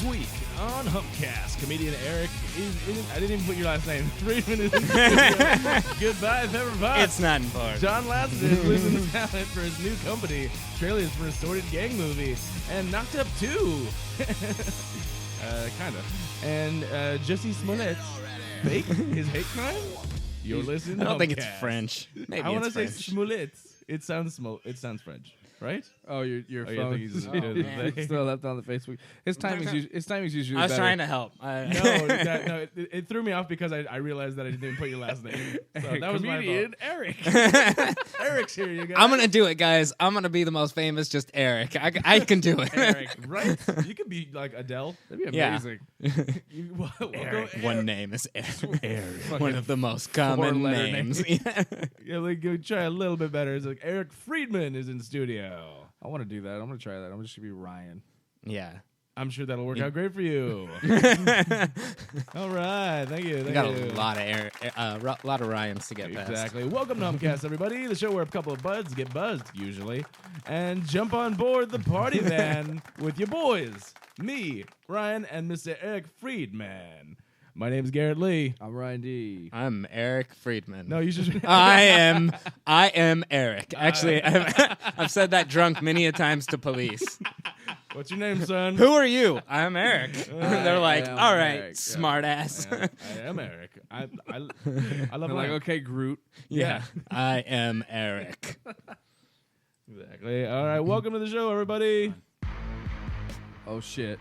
This week on Humpcast, comedian Eric I didn't even put your last name. Freedman is in Goodbye, Pepper Potts. It's not important. John Lasseter is losing his talent for his new company, trailers for a sordid gang movie, and Knocked Up 2. Kind of. And Jussie Smollett's fake, his hate crime. You're listening to I don't think it's Humpcast. French. Maybe I want to it's say French. Smollett. It sounds French, right? Oh, your Oh, yeah, I phone. think he's man. Still left on the Facebook. His timing's usually I was better. trying to help. No, it threw me off because I realized that I didn't put your last name. So that was my fault. Eric. Eric's here, you guys. I'm going to do it, guys. I'm going to be the most famous, just Eric. I can do it. Eric, right? You could be like Adele. That'd be Yeah. amazing. Welcome, Eric. One name is Eric. Eric. One of the most common four-letter names. Yeah, like go try a little bit better. It's like Eric Freedman is in the studio. I want to do that. I'm gonna try that. I'm just gonna be Ryan. Yeah. I'm sure that'll work out great for you. All right, thank you. We got a lot of lot of Ryans to get past. Exactly. Welcome to Humpcast, everybody. The show where a couple of buds get buzzed, usually, and jump on board the party van with your boys, me, Ryan, and Mr. Eric Freedman. My name's Garrett Lee. I'm Ryan D. I'm Eric Friedman. No, you should. I am Eric. Actually, I've said that drunk many a times to police. What's your name, son? Who are you? I'm Eric. They're like, am all right, Eric. smart ass. I am Eric. I love They're like, Ryan. okay, Groot. Yeah, I am Eric. Exactly. All right, welcome to the show, everybody. Oh shit.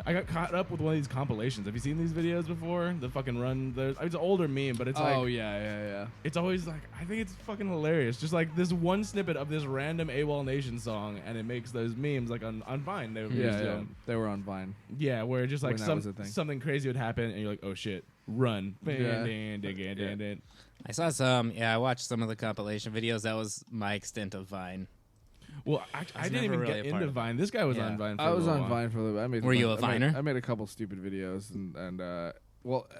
I got caught up with one of these compilations. Have you seen these videos before? The fucking run. It's an older meme, but it's like, Oh yeah. it's always like, I think it's fucking hilarious. Just like this one snippet of this random AWOL Nation song, and it makes those memes like on Vine. They were used Yeah. to. They were on Vine. Yeah, where just like When that was a thing. something crazy would happen, and you're like, oh shit, run. Yeah. I saw some. Yeah, I watched some of the compilation videos. That was my extent of Vine. Well, I didn't never even really get a part into of Vine. This guy was Yeah. on Vine for I a was little on while. Vine for a little bit. Were you a Viner? I made a couple stupid videos, and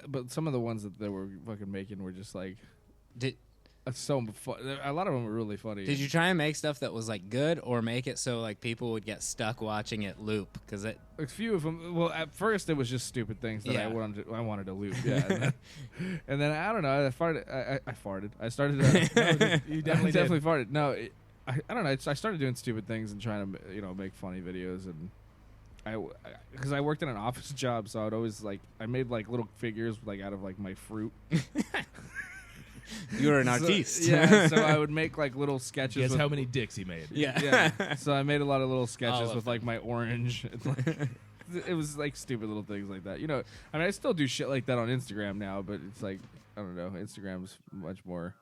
but some of the ones that they were fucking making were just like Did so fun. A lot of them were really funny. Did you try and make stuff that was like good, or make it so like people would get stuck watching it loop? Because it. A few of them. Well, at first it was just stupid things that Yeah. I wanted to loop. Yeah, and then I don't know. I farted. I started. You definitely I definitely farted. No, I don't know. I started doing stupid things and trying to make funny videos, and because I worked in an office job, so I'd always I made like little figures like out of like my fruit. You were an So- artiste. Yeah, so I would make like little sketches. Guess with, how many dicks he made? Yeah. Yeah. So I made a lot of little All sketches of with like my orange. It was like stupid little things like that. I mean, I still do shit like that on Instagram now, but it's like, I don't know. Instagram's much more.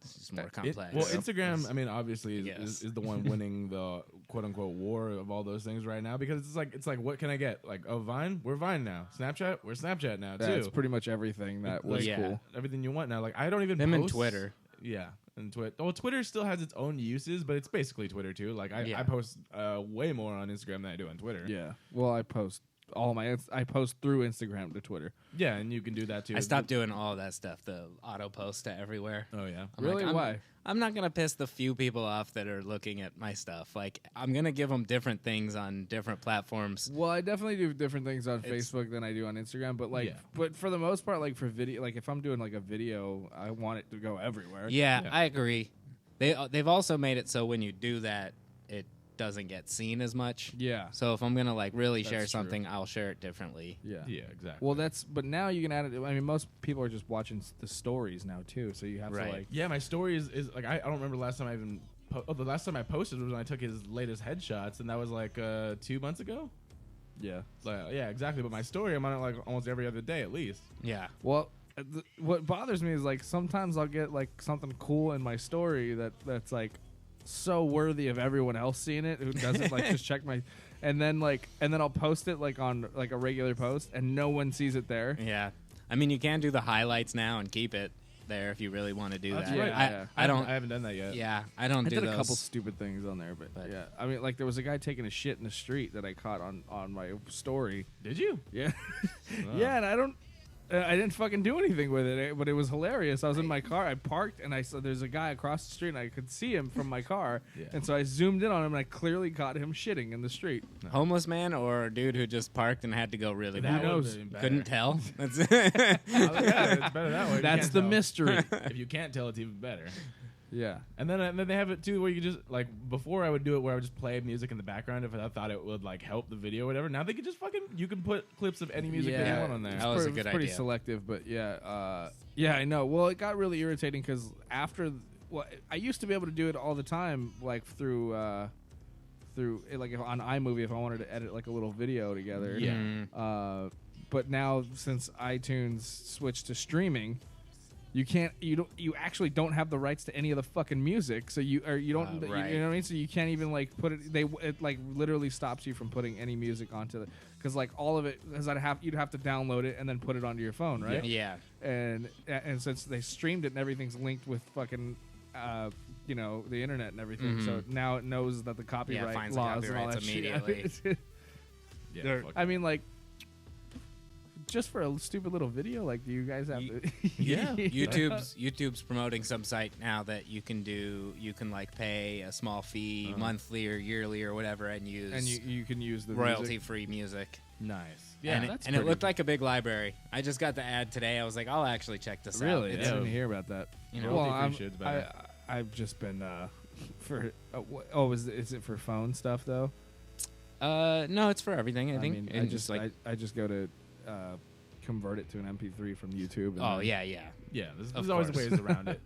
It's just more complex. Well, Instagram, I mean, obviously Yes. is the one winning the quote unquote war of all those things right now, because it's like what can I get? Like, oh, Vine, we're Vine now. Snapchat, we're Snapchat now too. That's pretty much everything that was yeah. cool. Everything you want now. Like, I don't even Them post and Twitter. Yeah, and Twitter. Well, Twitter still has its own uses, but it's basically Twitter too. Like, I Yeah. post way more on Instagram than I do on Twitter. Yeah. Well, I post I post through Instagram to Twitter. Yeah, and you can do that too. I stopped doing all that stuff, the auto post to everywhere. Oh yeah. I'm Really? like, Why? I'm not going to piss the few people off that are looking at my stuff. Like, I'm going to give them different things on different platforms. Well, I definitely do different things on It's- Facebook than I do on Instagram, but Yeah. but for the most part, like for video, like if I'm doing like a video, I want it to go everywhere. Yeah, Yeah. I agree. They've also made it so when you do that, it doesn't get seen as much. Yeah. So if I'm going to like really That's share true. something, I'll share it differently. Yeah. Yeah, exactly. Well, but now you can add it. I mean, most people are just watching the stories now too, so you have Right. to like. Yeah, my story is like I don't remember the last time I even. The last time I posted was when I took his latest headshots, and that was like 2 months ago. Yeah. Like, yeah, exactly. But my story, I'm on it like almost every other day at least. Yeah. Well, what bothers me is like sometimes I'll get like something cool in my story that's like so worthy of everyone else seeing it who doesn't like just check my, and then I'll post it like on like a regular post and no one sees it there. Yeah. I mean, you can do the highlights now and keep it there if you really want to do That's that. right. Yeah. I don't. I haven't done that yet. Yeah, I don't I do did those. a couple stupid things on there, but yeah, I mean, like there was a guy taking a shit in the street that I caught on my story. Did you? Yeah, Wow. yeah, and I didn't fucking do anything with it, but it was hilarious. I was in my car. I parked, and I saw there's a guy across the street, and I could see him from my car. Yeah. And so I zoomed in on him, and I clearly caught him shitting in the street. Homeless man or a dude who just parked and had to go really That bad? knows? would've been better. Couldn't tell. That's Yeah, it's better that way. If you That's can't the tell. mystery. If you can't tell, it's even better. Yeah. And then they have it too, where you can just like before I would do it where I would just play music in the background if I thought it would like help the video or whatever. Now they can just you can put clips of any music that you want on there. That was a It's good pretty idea. selective, but yeah, I know. Well, it got really irritating because I used to be able to do it all the time, like through like if on iMovie if I wanted to edit like a little video together. Yeah. Mm. But now since iTunes switched to streaming, you actually don't have the rights to any of the fucking music, so you don't you know what I mean, so you can't even like put it like literally stops you from putting any music onto the, because like all of it, because you'd have to download it and then put it onto your phone, right? Yeah. And since they streamed it and everything's linked with fucking the internet and everything, so now it knows that the copyright finds the laws and all that copyrights immediately. shit. Yeah, fuck I mean, like, just for a stupid little video, like, do you guys have to? Yeah. YouTube's promoting some site now that you can like pay a small fee monthly or yearly or whatever and use and you can use the royalty free music. nice. Yeah, and that's it pretty looked like a big library. I just got the ad today. I was like, I'll actually check this out. Really, I It's- didn't hear about that. You know, well, royalty-free shit's better. I've just been for is it for phone stuff though? no, it's for everything. I think. mean, And just like, I just go to convert it to an MP3 from YouTube. And oh then- yeah. Yeah, there's Of always course. ways around it.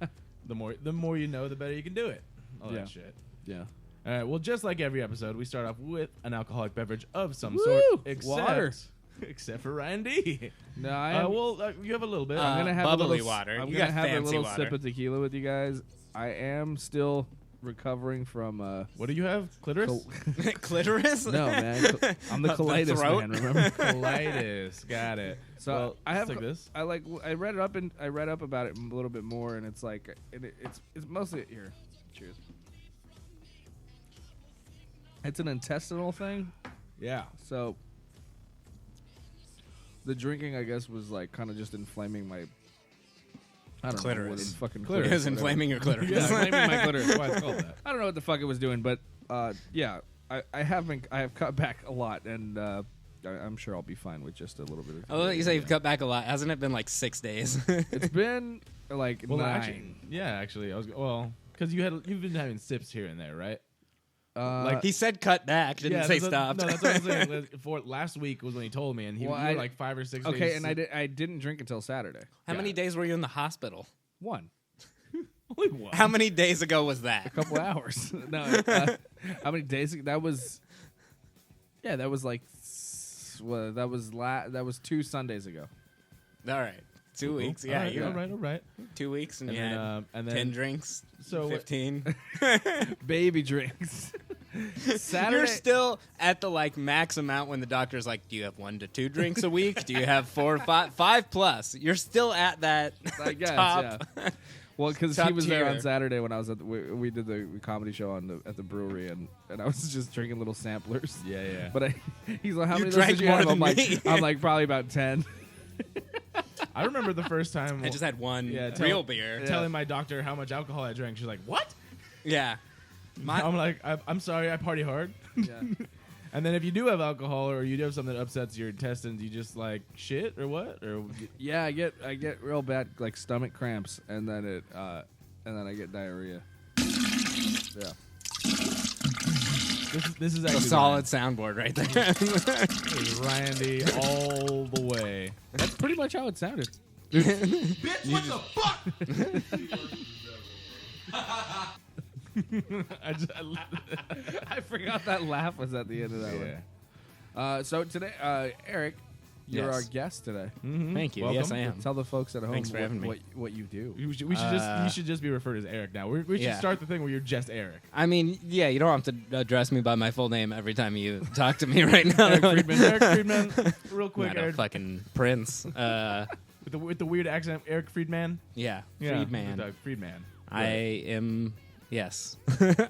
The more you know, the better you can do it. All Yeah. that shit. yeah. All right. Well, just like every episode, we start off with an alcoholic beverage of some Woo! sort, except Water. except for Ryan D. No, I am. You have a little bit. I'm gonna have bubbly a little, water. I'm You gonna got have a fancy little water. sip of tequila with you guys. I am still recovering from What do you have? Clitoris? clitoris. no, man. I'm the The colitis throat? man. Remember? Colitis. Got it. So well, I have like this. I read up about it a little bit more, and it's like it's mostly here. Cheers. It's an intestinal thing, Yeah. so the drinking, I guess, was like kind of just inflaming my. I don't know what Clitoris. it's fucking It clitoris. was whatever. inflaming your clitoris. Yeah, inflaming my clitoris. That's why it's called that. I don't know what the fuck it was doing, but yeah, I have cut back a lot, and I'm sure I'll be fine with just a little bit of. Oh, you say you've cut back a lot. Hasn't it been like 6 days? It's been like Well, 9. actually, I was because you've been having sips here and there, right? Like he said cut back. Didn't say that's stop. No, that's what I'm saying. For last week was when he told me, and you were like 5 or 6 days. okay, and I didn't drink until Saturday. How many days were you in the hospital? 1. Only one. How many days ago was that? A couple hours. No, how many days? That was. Yeah, that was like. Well, that was 2 Sundays ago. All right. 2 weeks. Yeah, all you're right, all right. 2 weeks and, And you then, had and then 10 drinks. So 15. Baby drinks. Saturday. You're still at the like max amount when the doctor's like, do you have 1 to 2 drinks a week? Do you have 4 or 5? 5 plus. You're still at that I guess, top. yeah. Well, because Top he was there on tier. Saturday when I was we did the comedy show at the brewery, and I was just drinking little samplers. Yeah, yeah. But he's like, how You many of those drank did you more have? than I'm me. like, I'm like probably about 10. I remember the first time. I just had one Yeah, real beer. telling my doctor how much alcohol I drank. She's like, "What?" Yeah. I'm like, "I'm sorry, I party hard." Yeah. And then if you do have alcohol or you do have something that upsets your intestines, you just like shit or what? Or Yeah, I get real bad like stomach cramps, and then I get diarrhea. Yeah. this is A actually solid soundboard right there. This is Randy all the way. That's pretty much how it sounded. Bitch, what the fuck? I forgot that laugh was at the end of that one. So today, Eric, you're Yes. our guest today. Thank you. Welcome. Yes, I am. Tell the folks at home Thanks for having me. what you do. You should you should just be referred as Eric now. We should Yeah. start the thing where you're just Eric. I mean, yeah, you don't have to address me by my full name every time you talk to me right now. Eric Freedman. Eric Friedman. Real I'm quick, not a Eric, fucking prince. with the weird accent, Eric Friedman. Yeah, Yeah, Freedman. Friedman. I am, yes.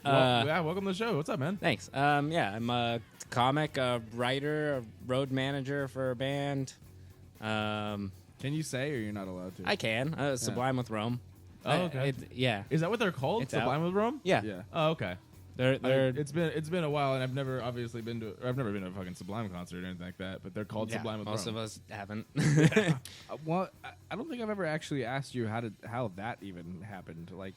Welcome to the show. What's up, man? Thanks. Yeah, I'm a comic, a writer, a road manager for a band. Can you say, or you're not allowed to? I can. Sublime with Rome. Oh, okay. Yeah. Is that what they're called? It's Sublime out. with Rome? Yeah. Yeah. Oh, okay. They're It's been a while, and I've never obviously been to. Or I've never been to a fucking Sublime concert or anything like that. But they're called yeah, Sublime with most Rome. of us haven't. Well, I don't think I've ever actually asked you how that even happened. Like,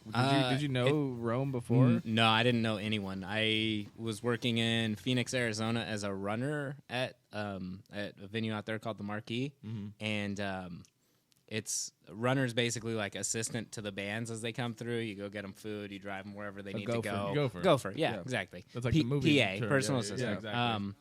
did you know Rome before? No, I didn't know anyone. I was working in Phoenix, Arizona as a runner at a venue out there called the Marquee, and it's runners basically like assistant to the bands as they come through. You go get them food, you drive them wherever they need to go. Gopher. Yeah, Yeah. exactly. That's like the movie PA, term. personal Yeah, assistant. exactly.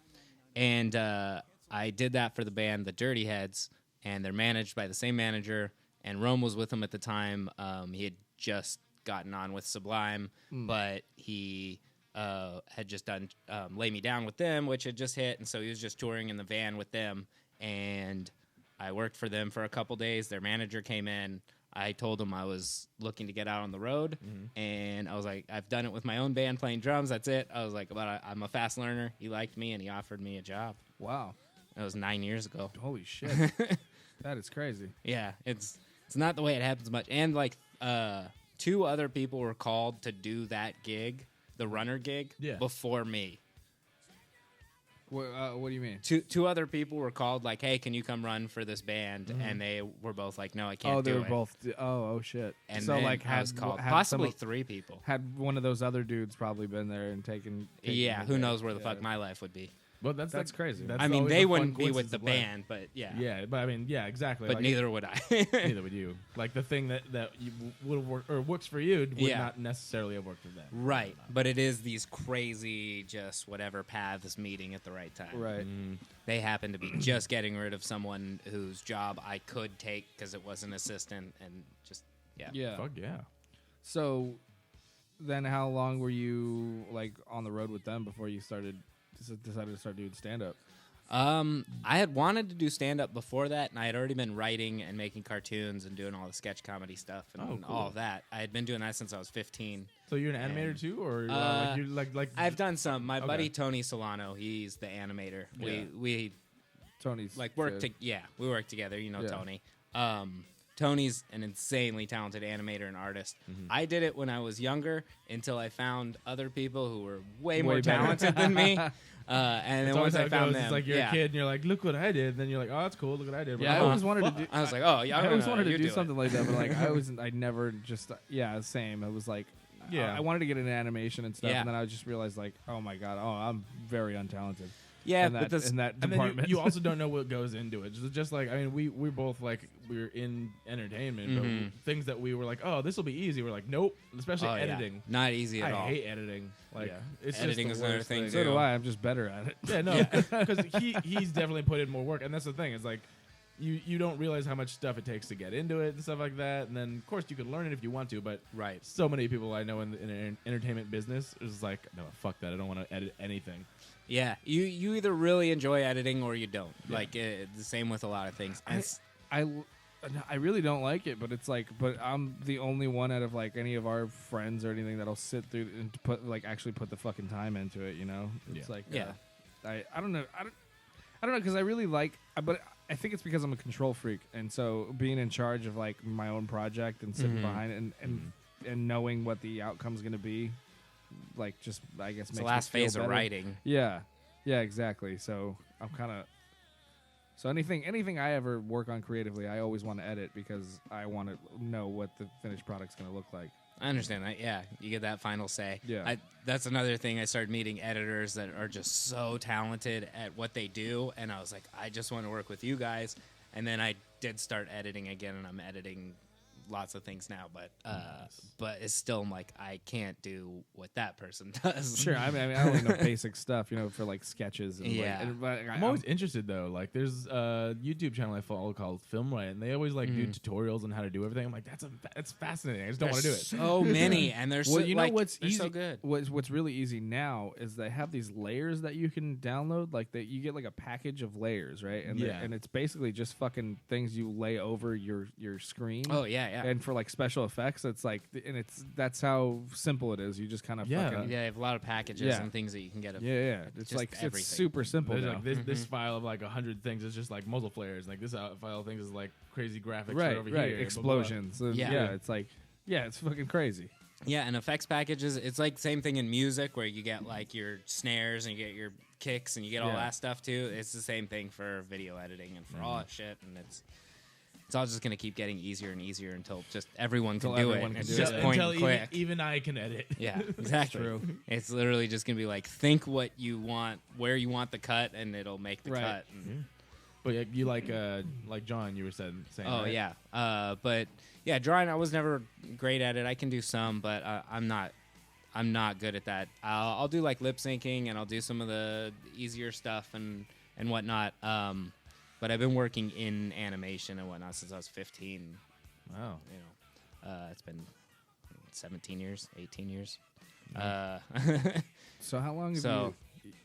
And I did that for the band, the Dirty Heads, and they're managed by the same manager. And Rome was with him at the time. He had just gotten on with Sublime, but he had just done Lay Me Down with them, which had just hit. And so he was just touring in the van with them. And I worked for them for a couple days. Their manager came in. I told him I was looking to get out on the road, and I was like, I've done it with my own band playing drums. That's it. I was like, but I'm a fast learner. He liked me, and he offered me a job. Wow. That was 9 years ago. Holy shit. That is crazy. Yeah, it's not the way it happens much. And like 2 other people were called to do that gig, the runner gig, before me. What do you mean? Two other people were called like, hey, can you come run for this band? And they were both like, no, I can't do it. Oh, they were both. Oh, shit. And so then like, I was called. had Possibly 3 people. Had one of those other dudes probably been there and taken Yeah, it who there. knows where the Yeah. fuck my life would be. Well, that's That's crazy. That's I mean, always they a fun wouldn't be with coincidence the of life. band, but yeah. Yeah, but I mean, yeah, exactly. But like, neither would I. neither would you. Like the thing that you would have worked or works for you would Yeah. not necessarily have worked for them. Right. But it is these crazy, just whatever paths meeting at the right time. Right. They happen to be just getting rid of someone whose job I could take because it was an assistant and just, yeah. Yeah. Fuck yeah. So then how long were you like on the road with them before you decided to start doing stand up? I had wanted to do stand-up before that, and I had already been writing and making cartoons and doing all the sketch comedy stuff and all of that. I had been doing that since I was 15. So you're an animator too, or like you're like I've done some. My Okay. buddy Tony Solano, he's the animator. Yeah. We Tony's like work good. we work together. You know Yeah. Tony. Tony's an insanely talented animator and artist. I did it when I was younger until I found other people who were way more better. talented than me. And It's then always once how I it found goes. them, It's like you're yeah. a kid and you're like, look what I did. And then you're like, oh, that's cool. Look what I did. Yeah, I always wanted to do. I was like, oh, yeah, I always wanted to you do it. something like that, but like I never just same. It was like Yeah. I wanted to get into animation and stuff, Yeah. and then I just realized like, oh my god, I'm very untalented. Yeah, in but that, this, in that And then department. you also don't know what goes into it. Just like, I mean, we're both like, we're in entertainment, but things that we were like, oh, this will be easy. We're like, nope, especially oh, yeah. editing. Not easy at I all. hate editing. Like, Yeah. it's Editing just is the another worst thing, so too. do I. I'm just better at it. Yeah, no, because he's definitely put in more work, and that's the thing. It's like you don't realize how much stuff it takes to get into it and stuff like that. And then of course you can learn it if you want to, but Right. so many people I know in the entertainment business is like, no, fuck that. I don't want to edit anything. Yeah, you either really enjoy editing or you don't. Like the same with a lot of things. And I really don't like it, but it's like, but I'm the only one out of like any of our friends or anything that'll sit through and actually put the fucking time into it. You know, it's like, Yeah. I don't know, I don't know, because I really like, but I think it's because I'm a control freak, and so being in charge of like my own project and sitting behind it and knowing what the outcome's gonna be, like just I guess it's makes the last me feel phase of better. writing. Yeah, exactly. So I'm kind of. So anything I ever work on creatively, I always want to edit because I want to know what the finished product's going to look like. I understand that. Yeah, you get that final say. Yeah. That's another thing. I started meeting editors that are just so talented at what they do, and I was like, I just want to work with you guys. And then I did start editing again, and I'm editing lots of things now, but it's still like I can't do what that person does. Sure, I mean I only know basic stuff, for like sketches. And Yeah. I'm always interested though. Like, there's a YouTube channel I follow called Film Right, and they always like do tutorials on how to do everything. I'm like, that's fascinating. I just don't want to do it. So many, and they're so, Well, you know like, what's they're easy? so good. What's really easy now is they have these layers that you can download. Like that, you get like a package of layers, right? And Yeah. and it's basically just fucking things you lay over your screen. Oh yeah, yeah. And for like special effects, it's like, and that's how simple it is. You just kind of Yeah. fucking, Yeah, you have a lot of packages Yeah. and things that you can get. yeah. It's just like everything. it's super simple. There's now. like this file of like 100 things is just like muzzle flares. Like this file of things is like crazy graphics right, over right. here. Explosions. Yeah. It's like, yeah, it's fucking crazy. Yeah, and effects packages, it's like the same thing in music where you get like your snares and you get your kicks and you get all Yeah. that stuff too. It's the same thing for video editing and for all that shit, and it's all just gonna keep getting easier and easier until just everyone can Until do everyone it. can It's do just it. point Until and click. even I can edit. Yeah, exactly. True. It's literally just gonna be like think what you want, where you want the cut, and it'll make the Right. cut. And, But yeah, you like John, you were saying. oh right? yeah, but yeah, drawing I was never great at it. I can do some, but I'm not good at that. I'll do like lip syncing and I'll do some of the easier stuff and whatnot. But I've been working in animation and whatnot since I was 15. Wow. You know, it's been 17 years, 18 years. So how long have So-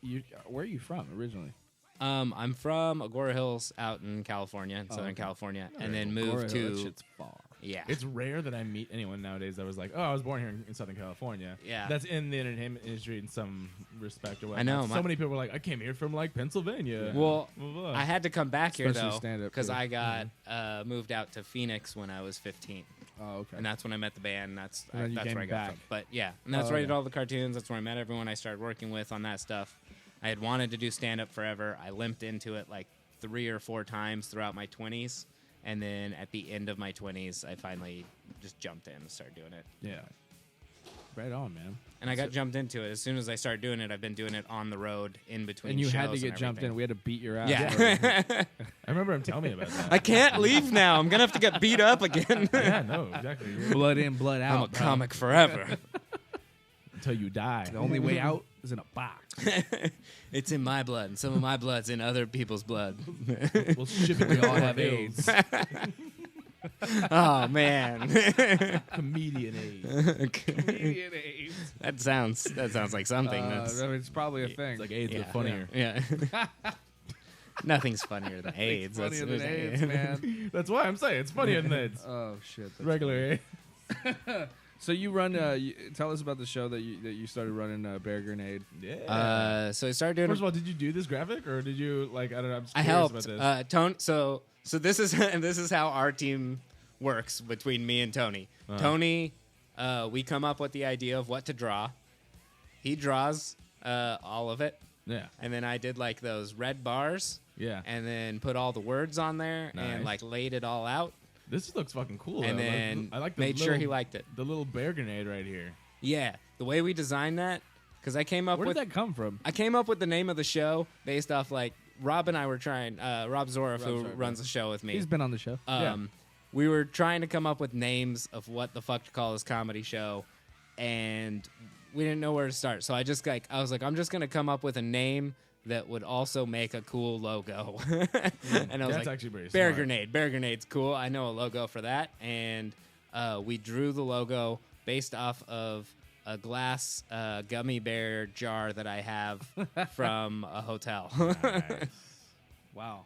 you where are you from originally? I'm from Agora Hills out in California, in Southern okay. California, and then Agora moved Hill, that to shit's far. yeah. It's rare that I meet anyone nowadays that was like, "Oh, I was born here in Southern California." Yeah. that's in the entertainment industry in some respect or whatnot. I know, So many people were like, "I came here from like Pennsylvania." Well, Blah, blah, blah. I had to come back here Especially though stand-up, because too. I got moved out to Phoenix when I was 15. Oh, okay. And that's when I met the band. That's And then you that's came where I got back. from. But yeah, and that's Oh, where I okay. did all the cartoons. That's where I met everyone I started working with on that stuff. I had wanted to do stand up forever. I limped into it like 3 or 4 times throughout my 20s, and then at the end of my 20s, I finally just jumped in and started doing it. Yeah. Right on, man. And I got jumped into it as soon as I started doing it. I've been doing it on the road in between. And you had to shows get and jumped in. everything. We had to beat your ass. Yeah. I remember him telling me about that. I can't leave now. I'm gonna have to get beat up again. Yeah, no, exactly. Blood in, blood I'm a out. bro. comic forever. Until you die. The only way out is in a box. It's in my blood, and some of my blood's in other people's blood. We'll ship it. We to all your have hills. AIDS. Oh man, Comedian AIDS. that sounds like something. That's I mean, it's probably a thing. It's like AIDS, yeah, but funnier. Yeah. Nothing's funnier than AIDS. Funnier That's- than AIDS, man. That's why I'm saying it's funnier than AIDS. Oh shit. that's Regular AIDS. So you run. Tell us about the show that you started running. Bear Grenade. Yeah. So I started doing. First of all, did you do this graphic or did you like? I don't know. I'm just I curious helped. about this. Tony. So this is this is how our team works between me and Tony. Uh-huh. Tony, we come up with the idea of what to draw. He draws all of it, Yeah. and then I did like those red bars, Yeah. and then put all the words on there and Nice. like laid it all out, This looks fucking cool. and though. then I like the made sure little- he liked it. the little bear grenade right here. Yeah, the way we designed that, because I came up Where with did that come from? I came up with the name of the show based off like Rob and I were trying. Rob Zorif, who Zorif, runs the show with me. He's been on the show. We were trying to come up with names of what the fuck to call this comedy show, and we didn't know where to start. So I was like, I'm just gonna come up with a name that would also make a cool logo. And I was That's like, actually pretty Bear smart. Grenade. Bear Grenade's cool. I know a logo for that, and we drew the logo based off of a glass gummy bear jar that I have from a hotel. Wow,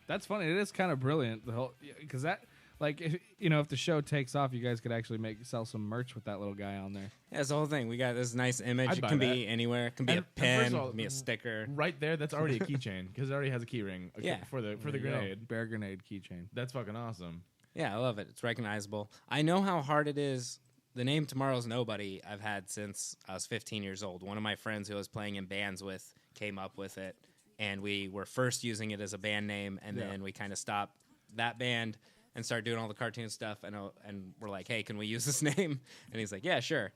that's funny. It is kind of brilliant. The whole because that like if the show takes off, you guys could actually sell some merch with that little guy on there. Yeah, it's the whole thing. We got this nice image. I'd It buy can be anywhere. It can be And- a and first pen, of all, it can be a sticker. Right there, that's already a keychain because it already has a key ring. Yeah. For the There you go. grenade. Bear Grenade keychain. That's fucking awesome. Yeah, I love it. It's recognizable. I know how hard it is. The name Tomorrow's Nobody I've had since I was 15 years old. One of my friends who I was playing in bands with came up with it, and we were first using it as a band name, and then we kind of stopped that band and started doing all the cartoon stuff, and we're like, hey, can we use this name? And he's like, yeah, sure.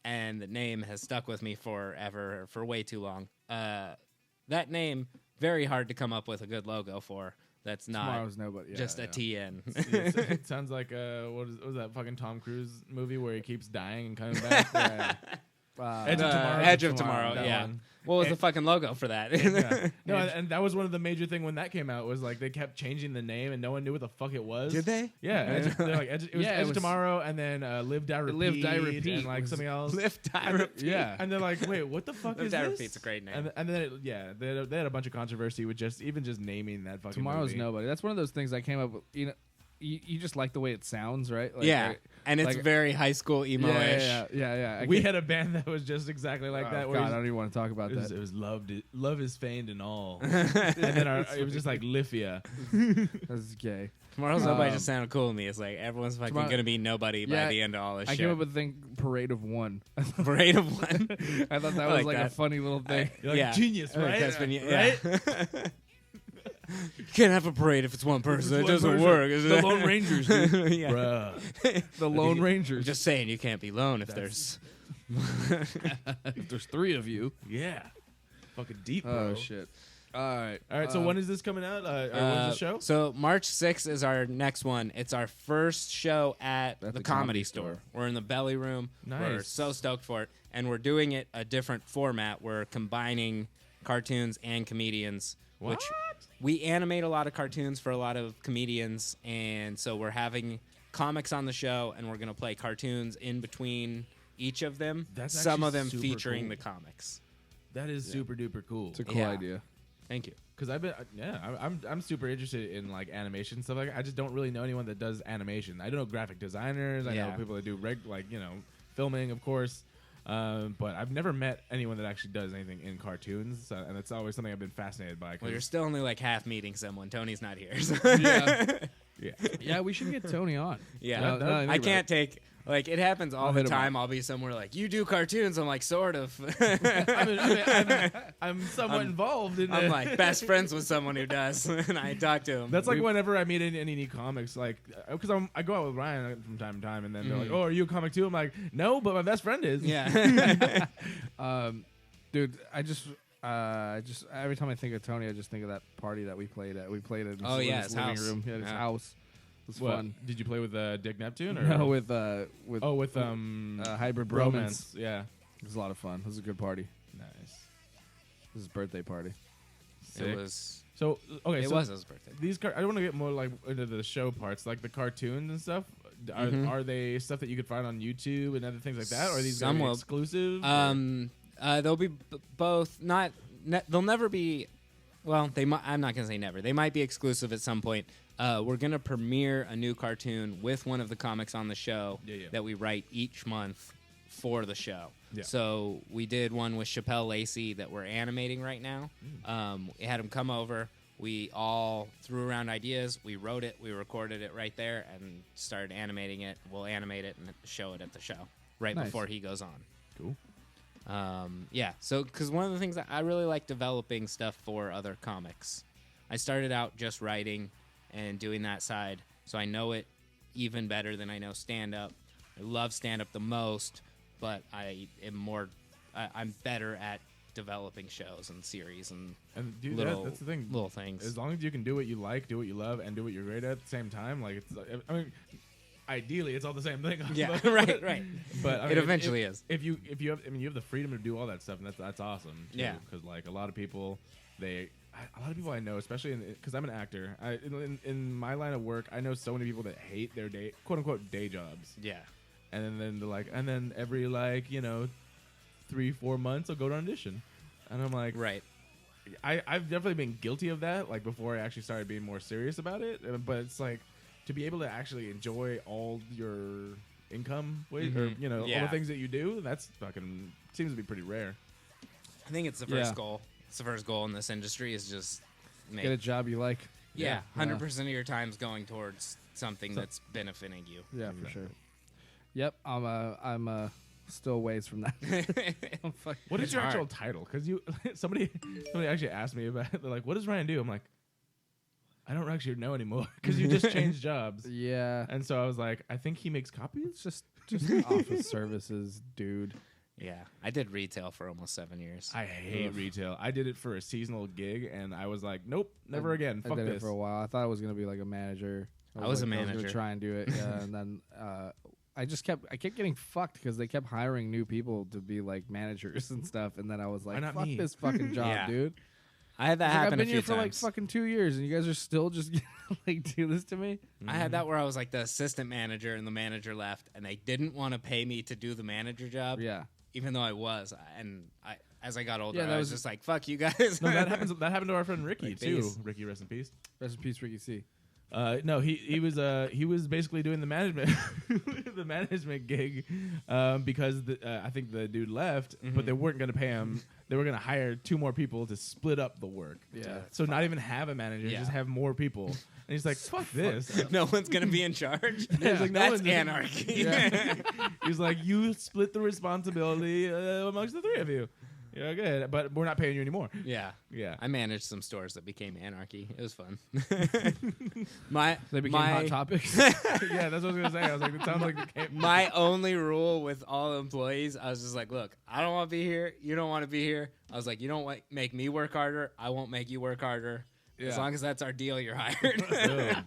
And the name has stuck with me forever, for way too long. That name, very hard to come up with a good logo for. That's not Tomorrow's Nobody. Yeah, just yeah. a TN. It sounds like what was that fucking Tom Cruise movie where he keeps dying and coming back? Edge of Tomorrow. Edge of Tomorrow, That yeah. one. What was the fucking logo for that? Yeah. No, and that was one of the major thing when that came out was like they kept changing the name and no one knew what the fuck it was. Did they? Yeah, they're like it was Yeah, Edge it of was- Tomorrow and then Live Die Repeat, Live, Die, Repeat and like was- something else. Lift, die, repeat. Yeah. And they're like, wait, what the fuck Live, is Die, this? Repeat's a great name. And then they had a bunch of controversy with just naming that fucking Tomorrow's movie. Nobody. That's one of those things I came up with. you just like the way it sounds, right? Like, yeah, and it's like- very high school emo-ish. Yeah. We had a band that was just exactly like that. God, Where I don't even want to talk about that. it was love is feigned and all, and then it was just like Lithia. That's gay. Tomorrow's Nobody just sounded cool to me. It's like everyone's fucking Tomorrow- gonna be nobody by the end of all this I shit. came up with the thing Parade of One. Parade of One. I thought that I was like a that. funny little thing. You're like, genius, I think right? that's been- Right? You can't have a parade if it's one person. It one doesn't person. work. Is The it? Lone Rangers, dude. Yeah. Bruh. The Lone I'm Rangers. just saying, you can't be lone if there's. There's 3 of you. Yeah. Fucking deep, bro. Oh shit. All right. All right, so when is this coming out? Or when's the show? So March 6th is our next one. It's our first show at the Comedy Store. We're in the Belly Room. We're Nice. so stoked for it. And we're doing it a different format. We're combining cartoons and comedians. Which we animate a lot of cartoons for a lot of comedians. And so we're having comics on the show, and we're going to play cartoons in between each of them. That's some of actually them super featuring cool. the comics. That is super duper cool. It's a cool Yeah. idea. Thank you. Because I've been, I'm super interested in like animation and stuff like that. I just don't really know anyone that does animation. I don't know graphic designers. I know Yeah. people that do filming, of course. But I've never met anyone that actually does anything in cartoons, and it's always something I've been fascinated by. 'Cause- Well, you're still only like half meeting someone. Tony's not here. So. Yeah. yeah. Yeah, we should get Tony on. Yeah, No, no, I can't take it happens all I'll the hit him time. I'll be somewhere like, you do cartoons. I'm like, sort of. I'm somewhat involved in I'm it. like best friends with someone who does, and I talk to him. That's like whenever I meet any new comics, like, because I go out with Ryan from time to time, and then they're like, "Oh, are you a comic too?" I'm like, "No, but my best friend is." yeah, Dude, I just every time I think of Tony, I just think of that party that we played at. We played at Oh, yeah, his his living house. room. Yeah, his Yeah. house. It was What, fun. did you play with Dick Neptune or No, with with Hybrid Bromance? Yeah, It was a lot of fun. It was a good party. nice. It was his birthday party. Sick. it was. So okay, It so was his birthday. these I want to get more like into the show parts, like the cartoons and stuff. Are they stuff that you could find on YouTube and other things like that, or are these gonna be Some will. exclusive? or- They'll be both. They'll never be. Well, they might. I'm not gonna say never. They might be exclusive at some point. We're gonna premiere a new cartoon with one of the comics on the show that we write each month for the show. Yeah. So we did one with Chappelle Lacey that we're animating right now. We had him come over. We all threw around ideas. We wrote it. We recorded it right there and started animating it. We'll animate it and show it at the show right Nice. before he goes on. Cool. Yeah, so because one of the things that I really like developing stuff for other comics. I started out just writing and doing that side, so I know it even better than I know stand-up. I love stand-up the most, but I'm better at developing shows and series and Dude, little, that's the thing. little things. As long as you can do what you like, do what you love, and do what you're great at the same time, like I mean, ideally it's all the same thing. Yeah, but, right. But I mean, It eventually if, is. If you have, I mean, you have the freedom to do all that stuff, and that's awesome. Too, Yeah. Because like a lot of people, a lot of people I know, especially because I'm an actor. In my line of work, I know so many people that hate their quote unquote day jobs, Yeah. and then they're like, and then every 3-4 months I'll go to audition, and I'm like, Right. I've definitely been guilty of that, like before I actually started being more serious about it. But it's like to be able to actually enjoy all your income, or all Yeah. the things that you do. That's fucking seems to be pretty rare. I think it's the first Yeah. goal. It's the first goal in this industry is just make Get a job you like. Yeah, 100% of your time's going towards something that's benefiting you. Yeah, for sure. Yep, I'm still ways from that. I'm fucking- What is It's your hard. actual title? Because somebody actually asked me about it. They're like, "What does Ryan do?" I'm like, I don't actually know anymore because you just changed jobs. Yeah, And so I was like, I think he makes copies. it's just an office services dude. Yeah, I did retail for almost 7 years. I hate Ugh. retail. I did it for a seasonal gig, and I was like, nope, never again. I Fuck did it this. for a while. I thought I was gonna be like a manager. I was a I was manager. gonna try and do it, yeah, and then I kept getting fucked because they kept hiring new people to be like managers and stuff, and then I was like, Why not fuck me? this fucking job, Yeah. dude. I had that It's like, happen I've been a here few for like times. fucking 2 years, and you guys are still just gonna, like do this to me. I had that where I was like the assistant manager and the manager left, and they didn't want to pay me to do the manager job, Yeah, even though I was. And as I got older, Yeah, that I was was- just like, fuck you guys. No, that happened to our friend Ricky Like too. these. Ricky, rest in peace. rest in peace, Ricky C. No, he was basically doing the management the management gig because I think the dude left, but they weren't going to pay him. They were going to hire 2 more people to split up the work. Yeah. So not even have a manager, just have more people. And he's like, "Fuck this." No one's gonna be in charge. He's like, That's one's- anarchy. He's like, "You split the responsibility amongst the 3 of you. You're good, but we're not paying you anymore." Yeah. Yeah. I managed some stores that became anarchy. It was fun. They became hot topics. Yeah, that's what I was gonna say. I was like, it sounds like it came. My only rule with all employees, I was just like, look, I don't want to be here. You don't want to be here. I was like, you don't make me work harder. I won't make you work harder. As long as that's our deal, you're hired. Boom.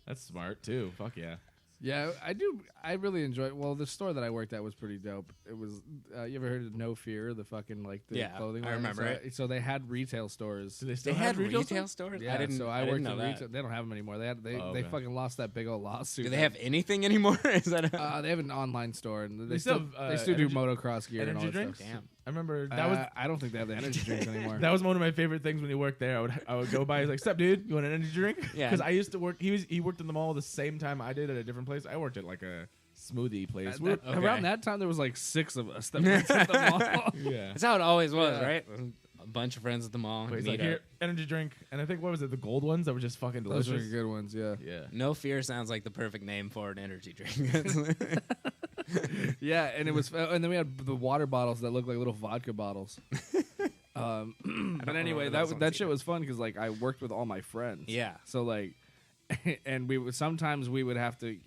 That's smart too. Fuck yeah. Yeah, I do. I really enjoy. Well, the store that I worked at was pretty dope. It was. You ever heard of No Fear? The fucking the clothing. I line? remember so, it. So they had retail stores. Do they still They have had retail stores? stores? Yeah, I didn't. so I didn't worked know in that. retail. They don't have them anymore. They okay. fucking lost that big old lawsuit. Do they have anything anymore? Is that They have an online store, and they still still have, they still do energy- motocross gear and all energy that drinks? stuff. Damn. I remember that was I don't think they have the energy drinks anymore. that was one of my favorite things when he worked there. I would go by. He's like, "Sup, dude? You want an energy drink?" Yeah. Because I used to work. He worked in the mall the same time I did at a different place. I worked at like a smoothie place. That- Okay. Around that time, there was like 6 of us that worked at the mall. Yeah. That's how it always was, Yeah. right? A bunch of friends at the mall. But he's meet like, up. "Here, energy drink," and I think what was it? The gold ones that were just fucking Those delicious. are good ones, yeah. Yeah. No Fear sounds like the perfect name for an energy drink. Yeah, and it was, and then we had the water bottles that looked like little vodka bottles. But anyway, remember those that ones shit was fun because like I worked with all my friends. Yeah. So like, and we would sometimes we would have to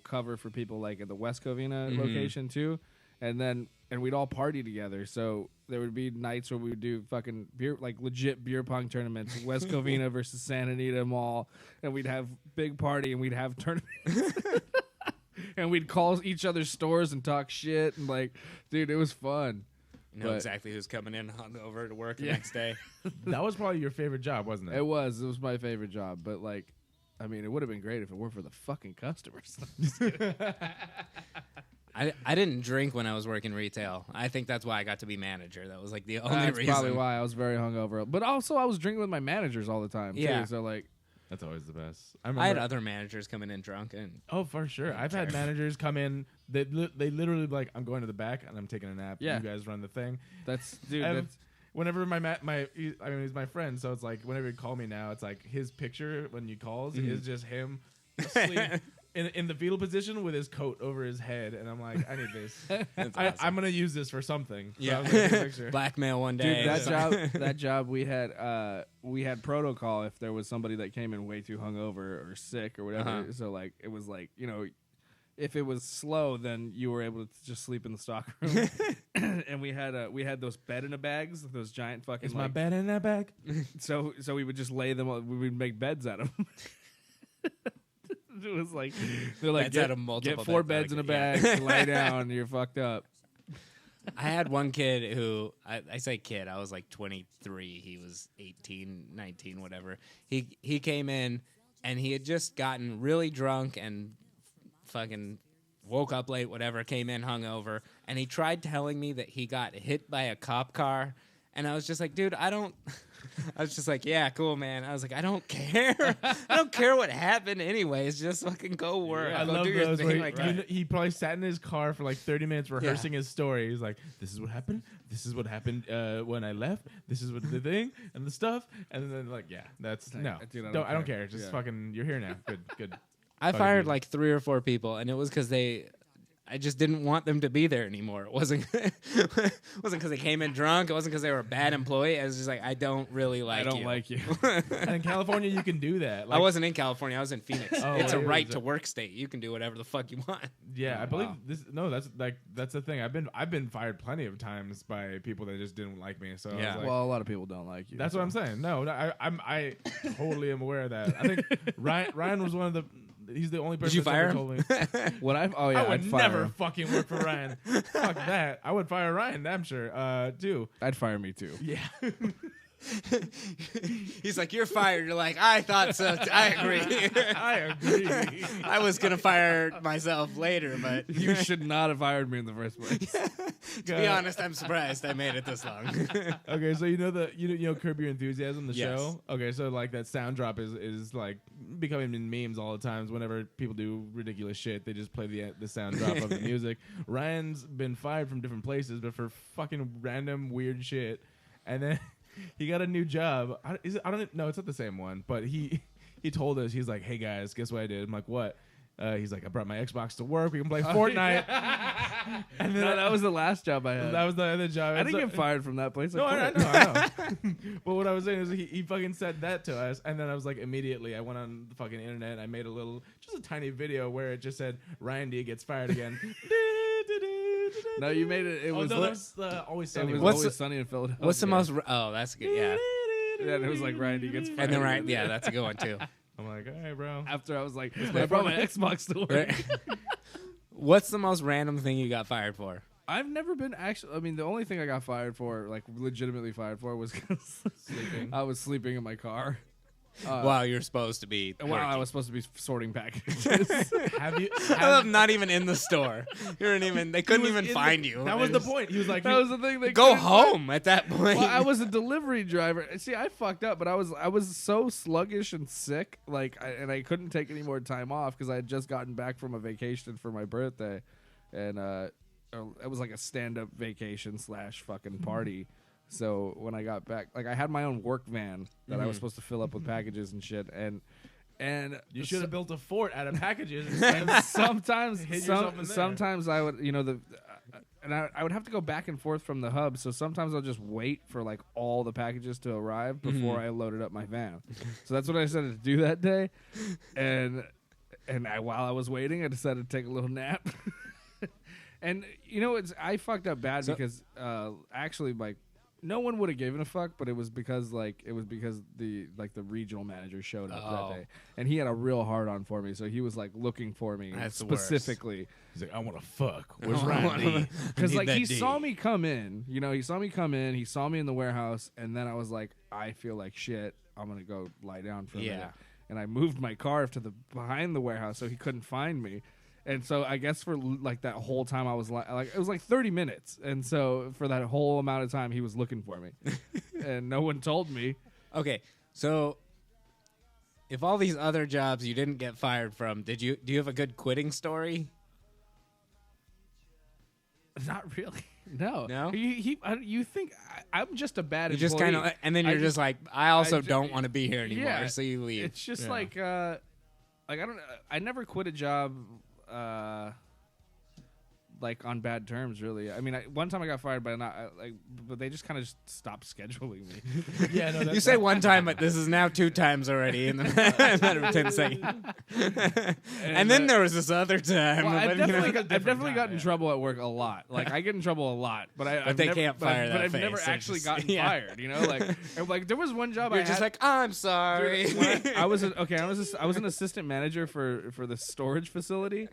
cover for people like at the West Covina location too, and we'd all party together. So there would be nights where we would do fucking beer, like legit beer pong tournaments, West Covina versus Santa Anita Mall, and we'd have big party and we'd have tournaments. And we'd call each other's stores and talk shit and like, dude, it was fun. You know But- exactly who's coming in hungover to work the Yeah. next day. That was probably your favorite job, wasn't it? It was my favorite job, but like, I mean, it would have been great if it weren't for the fucking customers. I didn't drink when I was working retail. I think that's why I got to be manager. That was like the only That's reason. probably why I was very hungover. But also, I was drinking with my managers all the time. Yeah. Too, so like, That's always the best. I had remember- other managers coming in drunk and Oh, for sure. I've had managers come in. They literally be like, "I'm going to the back and I'm taking a nap. Yeah. You guys run the thing." that's dude. I've- That's, Whenever he's my friend, so it's like whenever you call me now, it's like his picture when you calls is just him asleep in the fetal position with his coat over his head, and I'm like, I need this. that's I'm awesome. gonna use this for something. So Yeah. I'm gonna take a picture. Blackmail one day. dude, that job we had protocol if there was somebody that came in way too hungover or sick or whatever. Uh-huh. So like, it was like if it was slow, then you were able to just sleep in the stock room. And we had those bed in a bags, those giant fucking. Is my bed in that bag? So we would just lay them. We would make beds out of them. It was like they're like Beds out of multiple get 4 beds, beds in a yeah. bag, lay down, you're fucked up. I had one kid who, I say kid, I was like 23. He was 18, 19, whatever. He came in and he had just gotten really drunk and fucking woke up late, whatever, came in hungover, and he tried telling me that he got hit by a cop car. And I was just like, dude, I was just like, yeah, cool, man. I was like, I don't care. I don't care what happened anyways. Just fucking go work. I Go love do your those. thing. Where Like, he probably sat in his car for like 30 minutes rehearsing his story. He's like, "This is what happened. This is what happened when I left. This is what the thing and the stuff." And then like, yeah, that's no. Dude, I don't care. Just Yeah. fucking, you're here now. Good. I Fucking fired dude. like 3 or 4 people, and it was because I just didn't want them to be there anymore. It wasn't because they came in drunk. It wasn't because they were a bad employee. It was just like, I don't really like I don't you. like you. And in California, you can do that. I wasn't in California. I was in Phoenix. Oh, It's a where right is to it? work state. You can do whatever the fuck you want. Yeah, I believe wow. this. No, that's the thing. I've been fired plenty of times by people that just didn't like me. So I was Yeah. like, Well, a lot of people don't like you. that's what I'm saying. No, I totally am aware of that. I think Ryan was one of the. He's the only person you that's ever fire told me. What I I would I'd fire never him. fucking work for Ryan. Fuck that. I would fire Ryan. I'm sure. Too. I'd fire me too. Yeah. He's like, "You're fired." You're like, "I thought so. I agree. I agree. I was gonna fire myself later, but You should not have hired me in the first place. to be honest, I'm surprised I made it this long." Okay, so you know Curb Your Enthusiasm, the Yes. show. Okay, so like that sound drop is like becoming in memes all the times. Whenever people do ridiculous shit, they just play the sound drop of the music. Ryan's been fired from different places, but for fucking random weird shit, and then he got a new job. I don't know. It's not the same one, but he told us, he's like, "Hey guys, guess what I did?" I'm like, "What?" He's like, "I brought my Xbox to work. We can play Fortnite." And then No, that was the last job I had. that was the other job. I didn't get fired from that place. No, I quit. know. But what I was saying is he fucking said that to us, and then I was like, immediately I went on the fucking internet and I made just a tiny video where it just said Ryan D gets fired again. No, you made it. It was no, that's Always it Sunny. was What's always the- sunny in Philadelphia. What's the most? Oh, that's good. Yeah, Yeah, and it was like Ryan D gets fired. and then right, yeah, that's a good one too. I'm like, all right, bro. After I was like, I brought my Xbox to work. What's the most random thing you got fired for? I've never been actually. I mean, the only thing I got fired for, like legitimately fired for, was because I was sleeping in my car. While you're supposed to be. While I working. was supposed to be sorting packages. Have you? I love not even in the store. You weren't even. They couldn't even find you. That was the point. He was like, That was the thing. They Go couldn't find- home at that point. Well, I was a delivery driver. See, I fucked up, but I was so sluggish and sick, and I couldn't take any more time off because I had just gotten back from a vacation for my birthday, and it was like a stand-up vacation / fucking party. So when I got back, like I had my own work van that I was supposed to fill up with packages and shit, and you should have built a fort out of packages. and sometimes Hid yourself in there. sometimes I would and I would have to go back and forth from the hub, so sometimes I'll just wait for like all the packages to arrive before I loaded up my van. So that's what I decided to do that day, and while I was waiting, I decided to take a little nap. And I fucked up bad because actually like no one would have given a fuck, but it was because the regional manager showed up that day, and he had a real hard on for me, so he was like looking for me That's the worst. specifically. He's like, I want to fuck. Where's I Ryan wanna- D? Because like he saw me come in, he saw me in the warehouse, and then I was like, I feel like shit. I'm gonna go lie down for a minute, and I moved my car to the behind the warehouse so he couldn't find me. And so I guess for like that whole time I was like it was like 30 minutes, and so for that whole amount of time he was looking for me, and no one told me. Okay, so if all these other jobs you didn't get fired from, do you have a good quitting story? Not really. No. No? You think I'm just a bad You employee? just kind of, and then you're just like, I also don't want to be here anymore, yeah, so you leave. It's just Yeah. like I don't. I never quit a job. Like on bad terms, really. I mean, one time I got fired, but but they just kind of stopped scheduling me. Yeah, no, that's You say one time, but this is now 2 times already in the matter of 10 seconds. And then there was this other time. Well, I've but, you know, definitely gotten in trouble at work a lot. Like I get in trouble a lot, but I've they never, can't but fire that I've face. never They're actually just- gotten yeah. fired. Like there was one job you're I just had, like, I'm sorry. I was an assistant manager for the storage facility,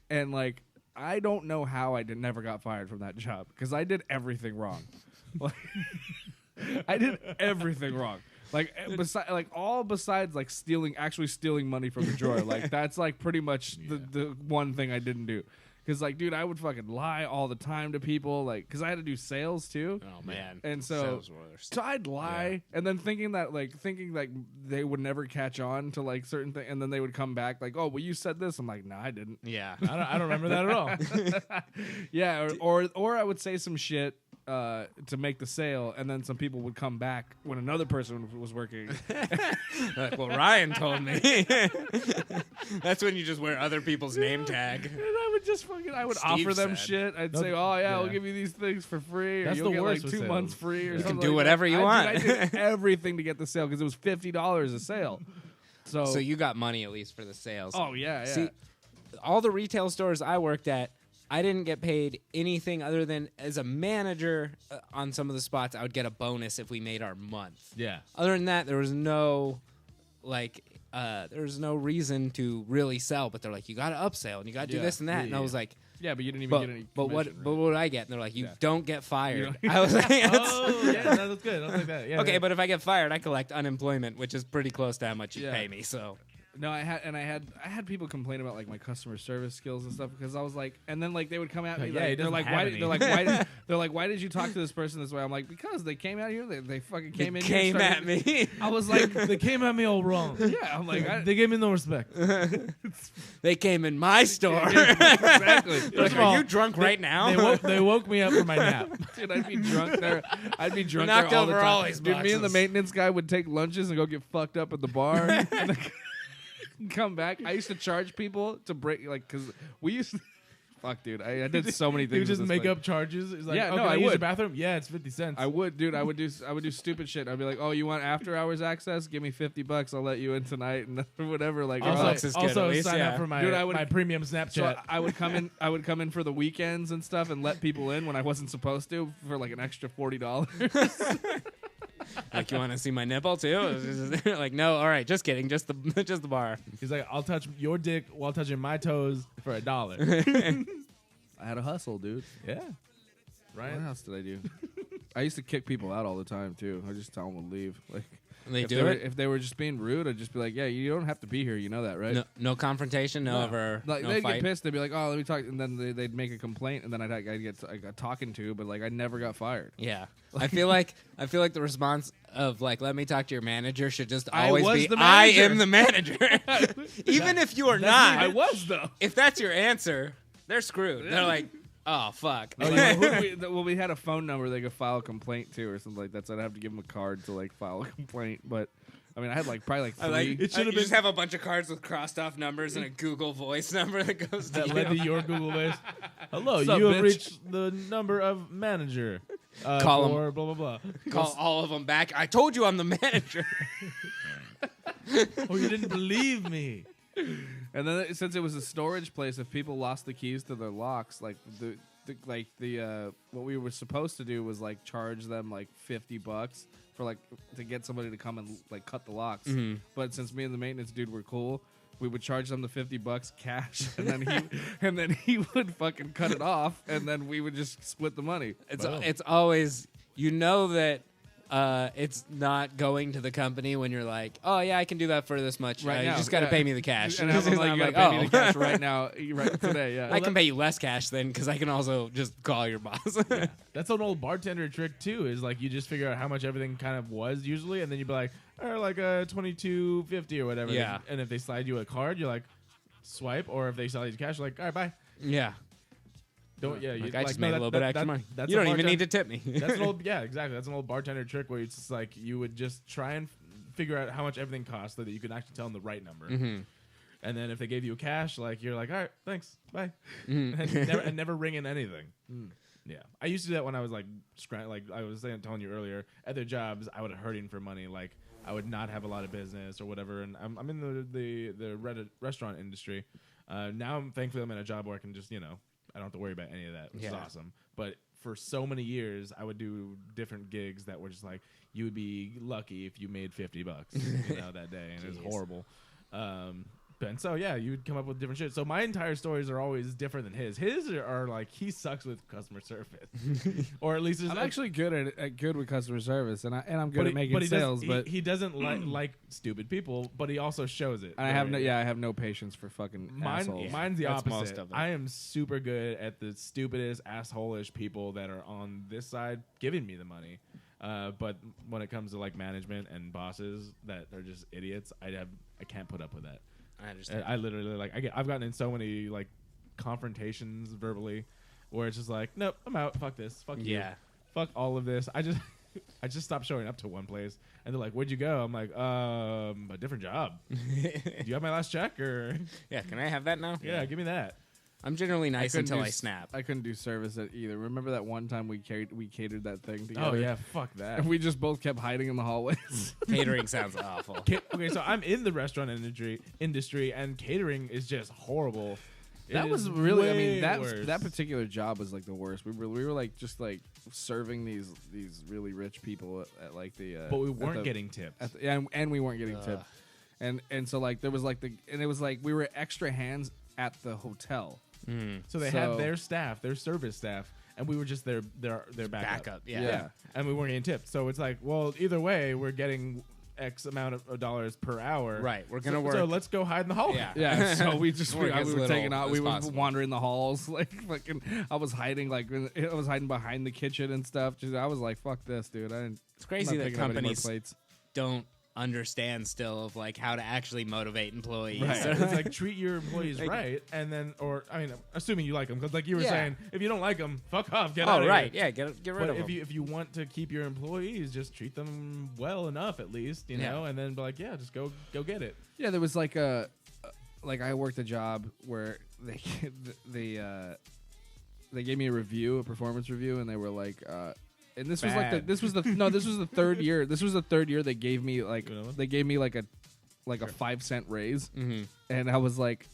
and like I don't know how I never got fired from that job because I did everything wrong. Like, I did everything wrong. Like besides like actually stealing money from the drawer. Like that's like pretty much the one thing I didn't do. Because, like, dude, I would fucking lie all the time to people, like, because I had to do sales, too. Oh, man. And so, Sales worst. so I'd lie, and then thinking like they would never catch on to, like, certain things, and then they would come back, like, oh, well, you said this. I'm like, no, I didn't. Yeah. I don't remember that at all. Yeah, or I would say some shit to make the sale, and then some people would come back when another person was working. Like, well, Ryan told me. That's when you just wear other people's name tag. And I would just I would Steve offer them said. shit. I'd say, oh yeah, I'll give you these things for free, or That's you'll the get worst like with 2 months sales. free, or You something can do like whatever that. you I want. did everything to get the sale because it was $50 a sale. So you got money at least for the sales. Oh yeah. See, all the retail stores I worked at, I didn't get paid anything other than as a manager on some of the spots. I would get a bonus if we made our month. Yeah. Other than that, there was no reason to really sell. But they're like, you got to upsell and you got to do Yeah. this and that. Yeah, And I yeah. was like, Yeah, but you didn't even get any. But what? commission, But right? what would I get? And they're like, you Yeah. don't get fired. You I was like, Oh, yeah, no, that's good. I'll take that. Yeah, okay, yeah. but if I get fired, I collect unemployment, which is pretty close to how much you Yeah. pay me. So No, I had people complain about like my customer service skills and stuff because I was like, and then like they would come at me. Yeah, he like, they're doesn't like, have why? any. They're like, why did you talk to this person this way? I'm like, because they came out here. They fucking came in. came here at and started- me. I was like, They came at me all wrong. yeah. I'm like, They gave me no respect. They came in my store. exactly. They're like, of all, are you drunk right now? They woke me up from my nap. Dude, I'd be drunk there. I'd be drunk knocked there all the over time. all his Dude, me and the boxes. maintenance guy would take lunches and go get fucked up at the bar. And then come back. I used to charge people to break, like, because we used to. Fuck, dude. I did so many things. He would with just this make place. up charges. He's like, Yeah, oh, no, can I use would. the bathroom. Yeah, it's 50 cents. I would, dude. I would do stupid shit. I'd be like, "Oh, you want after hours access? Give me $50. I'll let you in tonight and whatever." Like, Also- or like- Bucks is good, also at least, sign yeah. up for my Dude, I would- my premium Snapchat. so I would come in. I would come in for the weekends and stuff and let people in when I wasn't supposed to for like an extra $40. Like, you want to see my nipple too? Like, no. All right, just kidding. Just the bar. He's like, I'll touch your dick while touching my toes for $1. I had a hustle, dude. Yeah. What Right. else did I do? I used to kick people out all the time too. I just tell them to leave. Like, They if do they were, it. if they were just being rude, I'd just be like, "Yeah, you don't have to be here. You know that, right?" No confrontation. No, No. ever. Like no they'd fight. get pissed. They'd be like, "Oh, let me talk," and then they'd make a complaint, and then I got talking to, but like I never got fired. Yeah, I feel like the response of like, "Let me talk to your manager" should just I always was be, the "I manager." am the manager," even if you are not. I was though. If that's your answer, they're screwed. They're like, "Oh fuck." Well, we had a phone number they could file a complaint to or something like that, so I'd have to give them a card to like file a complaint. But I mean, I had like probably like I three. like, It should've you just been- have a bunch of cards with crossed off numbers and a Google Voice number that goes to That you. led to your Google Voice. Hello, What's up, you have bitch? reached the number of manager. Call for blah blah blah. Call all of them back. I told you I'm the manager. Oh, you didn't believe me. And then since it was a storage place, if people lost the keys to their locks, like what we were supposed to do was like charge them like $50 for like to get somebody to come and like cut the locks. Mhm. But since me and the maintenance dude were cool, we would charge them the $50 cash, and then he would fucking cut it off, and then we would just split the money. It's always, you know, that it's not going to the company when you're like, "Oh yeah, I can do that for this much. Right You now, just got to yeah. pay me the cash." And I'm like, I'm you like, gotta pay me "Oh." the cash right now, right today. Yeah, I can pay you less cash then because I can also just call your boss. That's an old bartender trick too. Is like you just figure out how much everything kind of was usually, and then you'd be like, or like $22.50 or whatever. Yeah. And if they slide you a card, you're like, swipe. Or if they slide you cash, you're like, all right, bye. Yeah. Don't you Like, no, I just made a little bit extra money. That's You a don't even bartender- need to tip me. That's an old, yeah, exactly. That's an old bartender trick where it's just like you would just try and figure out how much everything costs so that you can actually tell them the right number. Mhm. And then if they gave you cash, like you're like, all right, thanks, bye, Mhm. and never ring in anything. Yeah, I used to do that when I was like, like I was telling you earlier, at their jobs, I would hurting for money. Like I would not have a lot of business or whatever, and I'm in the restaurant industry. Now, thankfully, I'm in a job where I can just I don't have to worry about any of that, which is Yeah. awesome. But for so many years, I would do different gigs that were just like, you would be lucky if you made $50 that day, and it was Jeez. horrible. And so yeah, you would come up with different shit. So my entire stories are always different than his. His are like he sucks with customer service, or at least I'm actually good at good with customer service, and I'm good but at making sales. he doesn't like stupid people, but he also shows it. I have no patience for fucking assholes. Mine's the That's most opposite. of them. I am super good at the stupidest, asshole-ish people that are on this side giving me the money. But when it comes to like management and bosses that are just idiots, I can't put up with that. I understand. I literally I've gotten in so many like confrontations verbally where it's just like, nope, I'm out. Fuck this. Fuck you. Yeah. Fuck all of this. I just stopped showing up to one place, and they're like, "Where'd you go?" I'm like, a different job. Do you have my last check or? Yeah, can I have that now? Yeah, give me that. I'm generally nice couldn't until do I s- snap. I couldn't do service at either. Remember that one time we catered that thing together? Oh yeah, fuck that. And we just both kept hiding in the hallways. Catering sounds awful. Okay, so I'm in the restaurant industry, and catering is just horrible. That It was is really, I way mean, worse. that particular job was like the worst. We were like just like serving these really rich people at like the. But we at weren't the- getting tips. and we weren't getting tipped. And so like there was like and it was like we were extra hands at the hotel. So they had their staff, their service staff, and we were just their backup. Yeah. And we weren't getting tipped. So it's like, well, either way, we're getting X amount of dollars per hour. Right. We're gonna work. So let's go hide in the hallway. Yeah. Yeah, so we just we Work as were little taking out. as We were possible. wandering the halls, like fucking. I was hiding, I was hiding behind the kitchen and stuff. Just, I was like, "Fuck this, dude!" It's crazy I'm not that picking up any more companies plates. don't understand still of like how to actually motivate employees. Right. So It's like treat your employees right, and then, or I mean, assuming you like them, because like you were Yeah. saying, if you don't like them, fuck off, get out oh of right, here. yeah, get rid But of if them. you want to keep your employees, just treat them well enough at least, you Yeah. know, and then be like, yeah, just go get it. Yeah, there was like I worked a job where they gave me a performance review, and they were like, and this was Bad. this was the third year. This was the third year they gave me like You know what? they gave me like a 5-cent raise, Mhm. and I was like,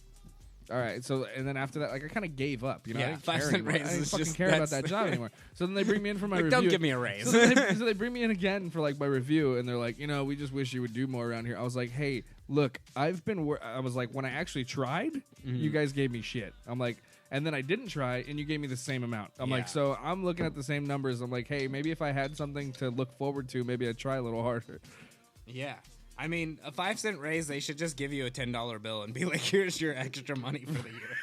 all right. So and then after that, like I kind of gave up. You know, Yeah, I didn't 5 care cent anymore. raise I didn't is fucking just- care about that's- that job anymore. So then they bring me in for my Like, review. don't give me a raise. So they bring me in again for like my review, and they're like, we just wish you would do more around here. I was like, hey, look, I've been. I was like, when I actually tried, you guys gave me shit. I'm like, and then I didn't try, and you gave me the same amount. I'm Yeah. like, so I'm looking at the same numbers. I'm like, hey, maybe if I had something to look forward to, maybe I'd try a little harder. Yeah. I mean, a 5-cent raise, they should just give you a $10 bill and be like, here's your extra money for the year.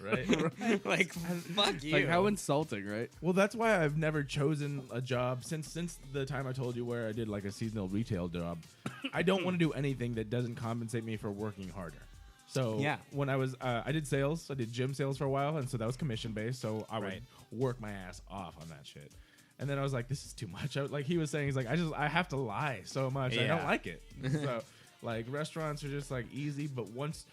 Right. Like, fuck you. Like, how insulting, right? Well, that's why I've never chosen a job since the time I told you where I did like a seasonal retail job. I don't want to do anything that doesn't compensate me for working harder. So Yeah. when I was, I did sales. I did gym sales for a while, and so that was commission based. So I would Right. work my ass off on that shit. And then I was like, this is too much. Like he was saying, he's like, I have to lie so much. I don't Yeah. like it. So like restaurants are just like easy, but once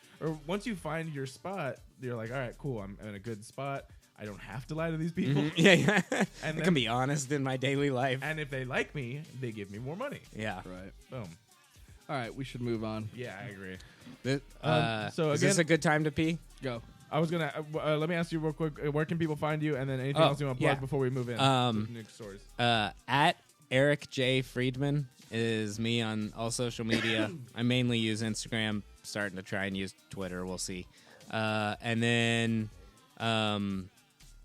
you find your spot, you're like, all right, cool. I'm in a good spot. I don't have to lie to these people. Yeah. And I then- can be honest in my daily life. And if they like me, they give me more money. Yeah. Right. Boom. All right, we should move on. Yeah, I agree. So so is this again- a good time to pee? Go. I was gonna let me ask you real quick. Where can people find you? And then anything Oh, else you want to plug yeah. before we move in? New stories. At Eric J. Freedman is me on all social media. I mainly use Instagram, starting to try and use Twitter. We'll see. And then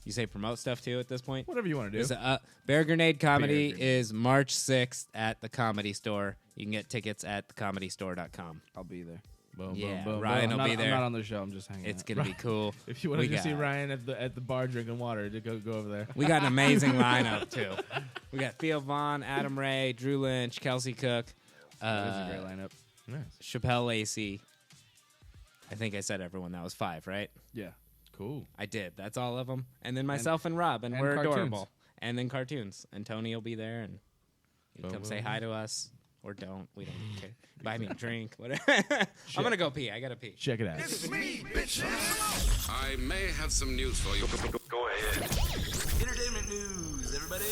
you say promote stuff too at this point? Whatever you want to do. It's, Bear Grenade Comedy Bear Grenade. is March 6th at the Comedy Store. You can get tickets at thecomedystore.com. I'll be there. Boom, Yeah, boom, boom, Ryan boom. will be there. I'm not on the show. I'm just hanging It's out. going to be cool. If you want We to see got- Ryan at the bar drinking water, to go over there. We got an amazing lineup too. We got Theo Vaughn, Adam Ray, Drew Lynch, Kelsey Cook, That's a great lineup. Nice. Chappelle Lacey. I think I said everyone. That was 5, right? Yeah. Cool. I did. That's all of them. And then myself and Rob, and we're cartoons. adorable. And then cartoons. And Tony will be there, and you can come say hi to us. Or don't. We don't care. Buy me a drink. Whatever. I'm going to go pee. I got to pee. Check it out. I may have some news for you. Go ahead. Entertainment news, everybody.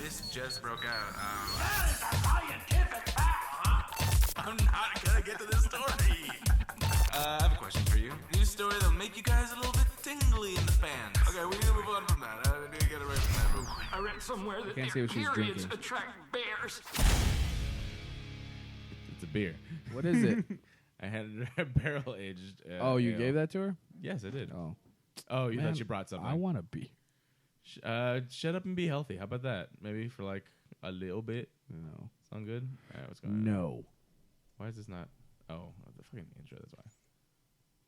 This just broke out. I'm not gonna get to this story. I have a question for you. News story that'll make you guys a little bit tingly in the fans. Okay, we need to move on from that. I need to get away from that. I read somewhere that Can't see what she's periods drinking. attract bears. It's a beer. What is it? I had it barrel aged. Oh, you gave that to her? Yes, I did. Oh. Oh, you Man, thought you brought something. I want to be. Shut up and be healthy. How about that? Maybe for like a little bit. No. Sound good? All right, what's going on? No. Why is this not? Oh, the fucking intro. That's why.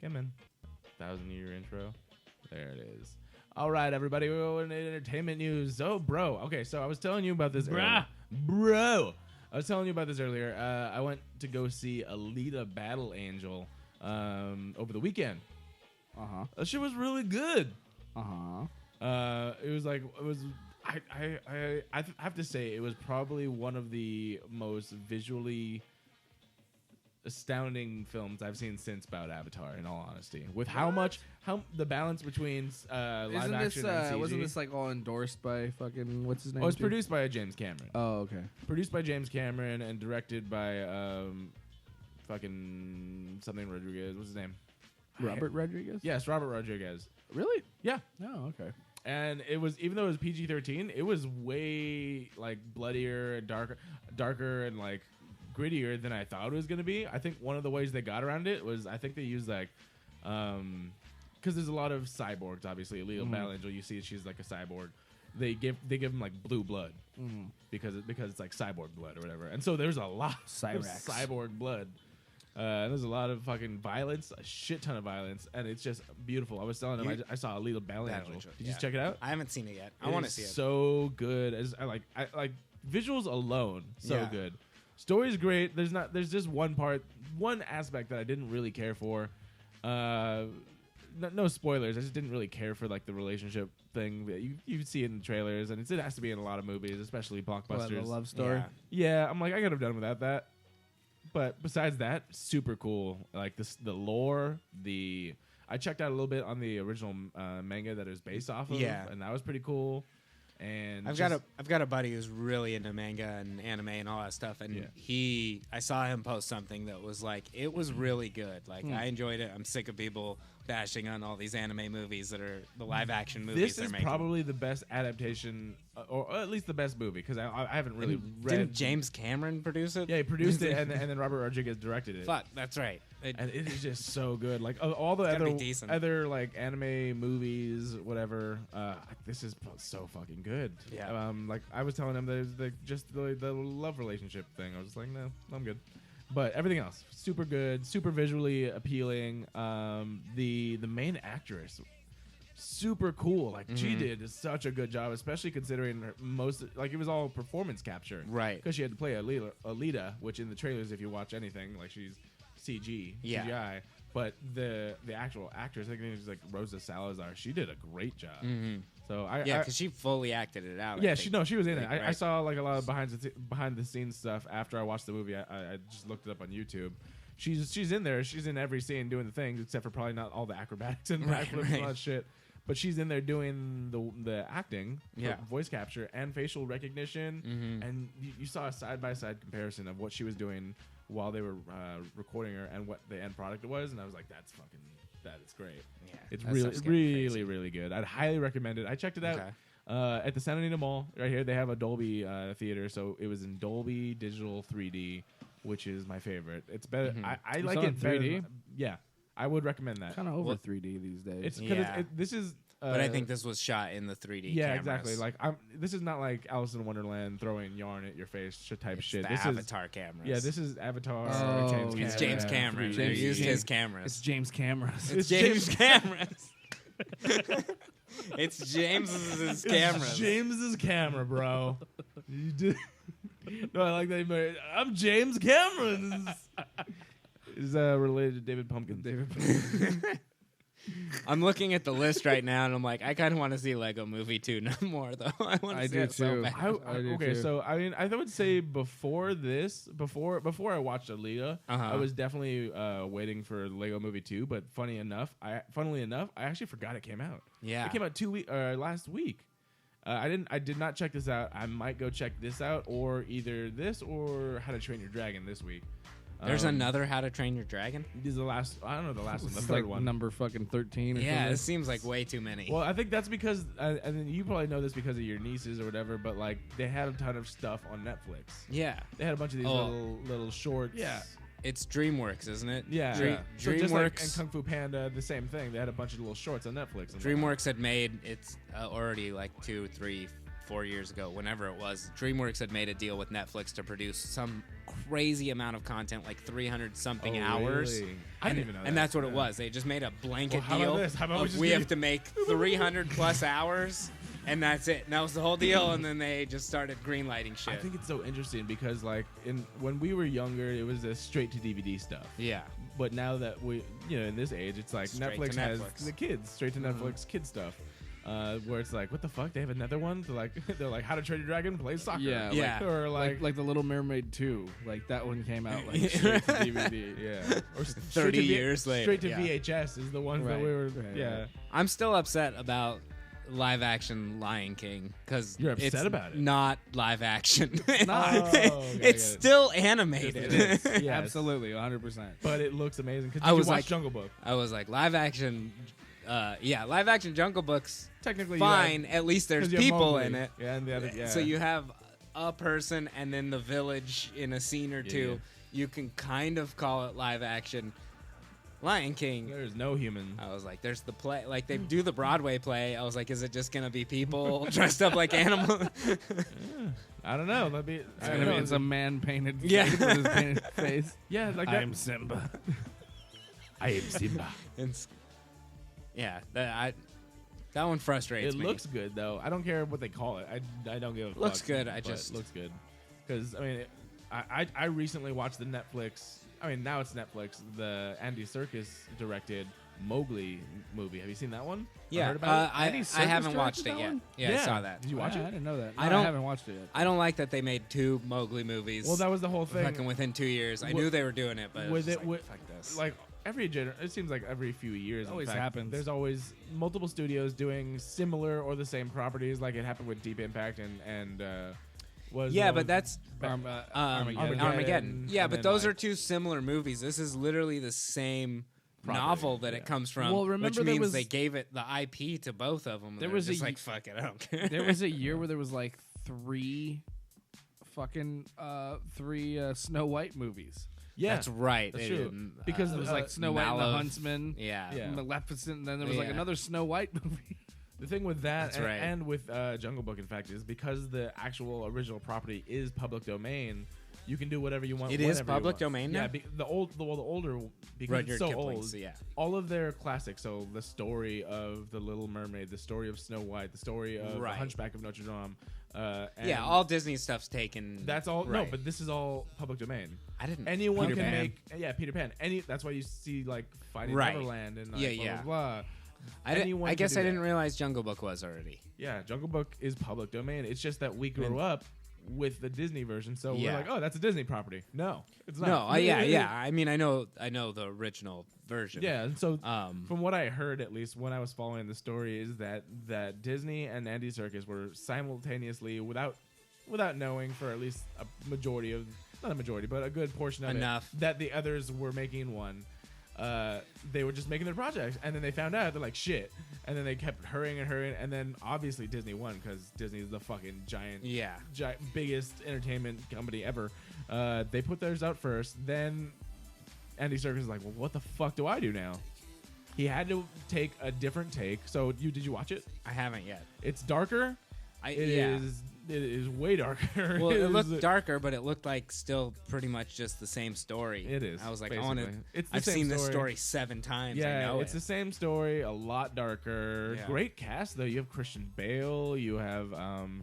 Come in. 1,000-year intro. There it is. All right, everybody. We're going to entertainment news. Oh, bro. Okay, so I was telling you about this. Bro. I was telling you about this earlier. I went to go see Alita Battle Angel over the weekend. Uh-huh. That shit was really good. Uh-huh. It was like it was. I have to say it was probably one of the most visually astounding films I've seen since about Avatar. In all honesty, with how the balance between live Isn't action this, and CG. wasn't this like all endorsed by fucking, what's his name? Oh, it's too? produced by James Cameron. Oh, okay. Produced by James Cameron and directed by fucking something Rodriguez. What's his name? Robert Rodriguez? Yes, Robert Rodriguez. Really? Yeah. Oh, okay. And it was, even though it was PG-13, it was way like bloodier and darker and like grittier than I thought it was gonna be. I think one of the ways they got around it was I think they used like because there's a lot of cyborgs. Obviously, Alita Battle Angel, you see she's like a cyborg. They give him like blue blood because it's like cyborg blood or whatever. And so there's a lot of Cyrax. cyborg blood. There's a lot of fucking violence, a shit ton of violence, and it's just beautiful. I was telling him I saw Alita Battle Angel. Did you check it out? I haven't seen it yet. I want to see it. So good. I like visuals alone. So Yeah. good. Story's great. There's just one aspect that I didn't really care for. No spoilers. I just didn't really care for like the relationship thing. You see it in the trailers, and it has to be in a lot of movies, especially blockbusters. The love story. Yeah, I'm like, I could have done without that. But besides that, super cool. Like the lore, I checked out a little bit on the original manga that it was based off of, and that was pretty cool. And I've got a buddy who's really into manga and anime and all that stuff, and I saw him post something that was like, it was really good. Like I enjoyed it. I'm sick of people bashing on all these anime movies that are the live action movies This they're is making. probably the best adaptation, or at least the best movie, because I haven't really read. Didn't James Cameron produce it? Yeah, he produced it, and then Robert Rodriguez directed it. Fuck, that's right. And it is just so good. Like all the gotta be decent. other like anime movies, whatever. This is so fucking good. Yeah. Like I was telling him, there's the love relationship thing. I was just like, no, I'm good. But everything else, super good, super visually appealing. The main actress, super cool. Like she did such a good job, especially considering it was all performance capture. Right. Because she had to play Alita, which in the trailers, if you watch anything, like she's CGI. But the actual actress, I think she's like Rosa Salazar. She did a great job. So because she fully acted it out. Yeah, she was in it. Right. I saw like a lot of behind the scenes stuff after I watched the movie. I just looked it up on YouTube. She's in there. She's in every scene doing the things, except for probably not all the acrobatics and backflips and all that shit. But she's in there doing the acting, voice capture, and facial recognition. And you saw a side by side comparison of what she was doing while they were recording her and what the end product was, and I was like, that is great. Yeah, it's that really, stuff's getting really, crazy. really good. I'd highly recommend it. I checked it out at the Santa Anita Mall right here. They have a Dolby theater, so it was in Dolby Digital 3D, which is my favorite. It's better. I like saw it it in better 3D? than- yeah, I would recommend that. Kind of over 3D these days. It's because Yeah. this is. But I think this was shot in the 3D Yeah, cameras. exactly. Like this is not like Alice in Wonderland throwing yarn at your face type It's shit. the This Avatar cameras. Yeah, this is Avatar. Oh, James yeah. It's James Cameron. James- They used his It's cameras. James Cameras. It's James cameras. It's James's cameras. It's James's camera, bro. You did. No, I like that. I'm James Cameron. Is related to David Pumpkins. I'm looking at the list right now, and I'm like, I kind of want to see Lego Movie 2 no more, though. I want to see do it so too. bad. I do Okay, too. so I mean, I would say before I watched Alita, I was definitely waiting for Lego Movie 2. But funnily enough, I actually forgot it came out. Yeah. It came out last week. I did not check this out. I might go check this out, or either this or How to Train Your Dragon this week. There's another How to Train Your Dragon? This is the last. I don't know the last one. The It's third like one. number fucking 13 or Yeah, something. this seems like way too many. Well, I think that's because, and then you probably know this because of your nieces or whatever. But like, they had a ton of stuff on Netflix. yeah. They had a bunch of these little shorts. Yeah. It's DreamWorks, isn't it? Yeah. So DreamWorks. just like and Kung Fu Panda, the same thing. They had a bunch of little shorts on Netflix. And DreamWorks had made it's already like 2, 3, 4 years ago, whenever it was. DreamWorks had made a deal with Netflix to produce some crazy amount of content, like 300 something hours. Really? I didn't even know that. And that's what it Yeah. was. They just made a blanket Well, how deal. about this? How about we of just we give have to make 300 plus hours, and that's it. And that was the whole deal. And then they just started greenlighting shit. I think it's so interesting because like when we were younger, it was a straight to DVD stuff. yeah. But now that we, in this age, it's like Straight Netflix to has Netflix. the kids, straight to Netflix kid stuff. Where it's like, what the fuck? They have another one? They're like, How to Train Your Dragon plays soccer. Yeah, Yeah. Or like The Little Mermaid 2. Like that one came out like straight to DVD. yeah. Or 30 years later, Straight to yeah. VHS is the ones that Right, we were. right, yeah. right. I'm still upset about live action Lion King because You're upset it's about it? not live action. not. Oh, okay, I It's get it. still animated. Yes, yes. Absolutely, 100%. But it looks amazing. Because I you was watch like- Jungle Book? I was like, live action Jungle Book's Technically, fine. At least there's 'cause you have people Mowgli. in it. Yeah, and the other, yeah. So you have a person and then the village in a scene or two. yeah. You can kind of call it live action. Lion King. There's no human. I was like, there's the play. Like, they do the Broadway play. I was like, is it just going to be people dressed up like animals? I don't know. That'd be. It's a man painted Yeah. face with his painted face. Yeah, like that. I'm Simba. I am Simba. Yeah, that one frustrates It me. looks good though. I don't care what they call it. I don't give a fuck. Looks good, but just- it looks good. Because I mean, I recently watched the Netflix. I mean, now it's Netflix. The Andy Serkis directed Mowgli movie. Have you seen that one? Or Yeah, heard about it? I Andy Serkis haven't watched directed it that yet. one? Yeah, I saw that. Did you watch I it? didn't know that. I No, don't- I haven't watched it yet. I don't like that they made 2 Mowgli movies. Well, that was the whole thing. fucking within 2 years. I With- knew they were doing it, but with it was it, like, fuck this. like it seems like every few years. It always in fact, happens. There's always multiple studios doing similar or the same properties. Like it happened with Deep Impact and was yeah, but that's Armageddon. Armageddon. Yeah, and but then, those like- are 2 similar movies. This is literally the same Property, novel that yeah. it comes from. Well, remember which there means was- they gave it the IP to both of them. There They're was just a- like, fuck it, I don't care. There was a year where there was like 3 Snow White movies. yeah, That's right. That's They true. did, Because There was Uh, like Snow White and the Malov. Huntsman, Yeah. Yeah. Maleficent, and then there was like Yeah. another Snow White movie. The thing with that That's right. and with Jungle Book, in fact, is because the actual original property is public domain. You can do whatever you want. It is whenever you public want. domain Yeah, now? the older because Rudyard it's so Kipling's, old. yeah. All of their classics. So the story of the Little Mermaid, the story of Snow White, the story of Right. the Hunchback of Notre Dame. And Yeah, all Disney stuff's taken. that's all. No, right. but this is all public domain. I didn't. Anyone Peter can Pan. make. Yeah, Peter Pan. That's why you see like Finding Right. Neverland and like, Yeah, blah, yeah. blah, blah. I Anyone can guess do I didn't that. realize Jungle Book was already. Yeah, Jungle Book is public domain. It's just that we grew up with the Disney version, so Yeah. we're like, oh, that's a Disney property. No, it's not. No, yeah. I mean, I know the original version. Yeah, and so Um, from what I heard, at least when I was following the story, is that Disney and Andy Serkis were simultaneously, without knowing, for at least a majority of, not a majority, but a good portion of Enough. it, that the others were making one. They were just making their projects, and then they found out, they're like, shit, and then they kept hurrying, and then obviously Disney won because Disney is the fucking giant, Yeah. biggest entertainment company ever. They put theirs out first, then Andy Serkis is like, well, what the fuck do I do now? He had to take a different take. So did you watch it? I haven't yet. It's darker. Yeah. It is way darker. Well, it is- looked darker, but it looked like still pretty much just the same story. It is, I was like, I want to. basically. It's the I've same seen this story. story 7 times. I Yeah, know it's it. the same story, a lot darker. Yeah. Great cast though. You have Christian Bale. You have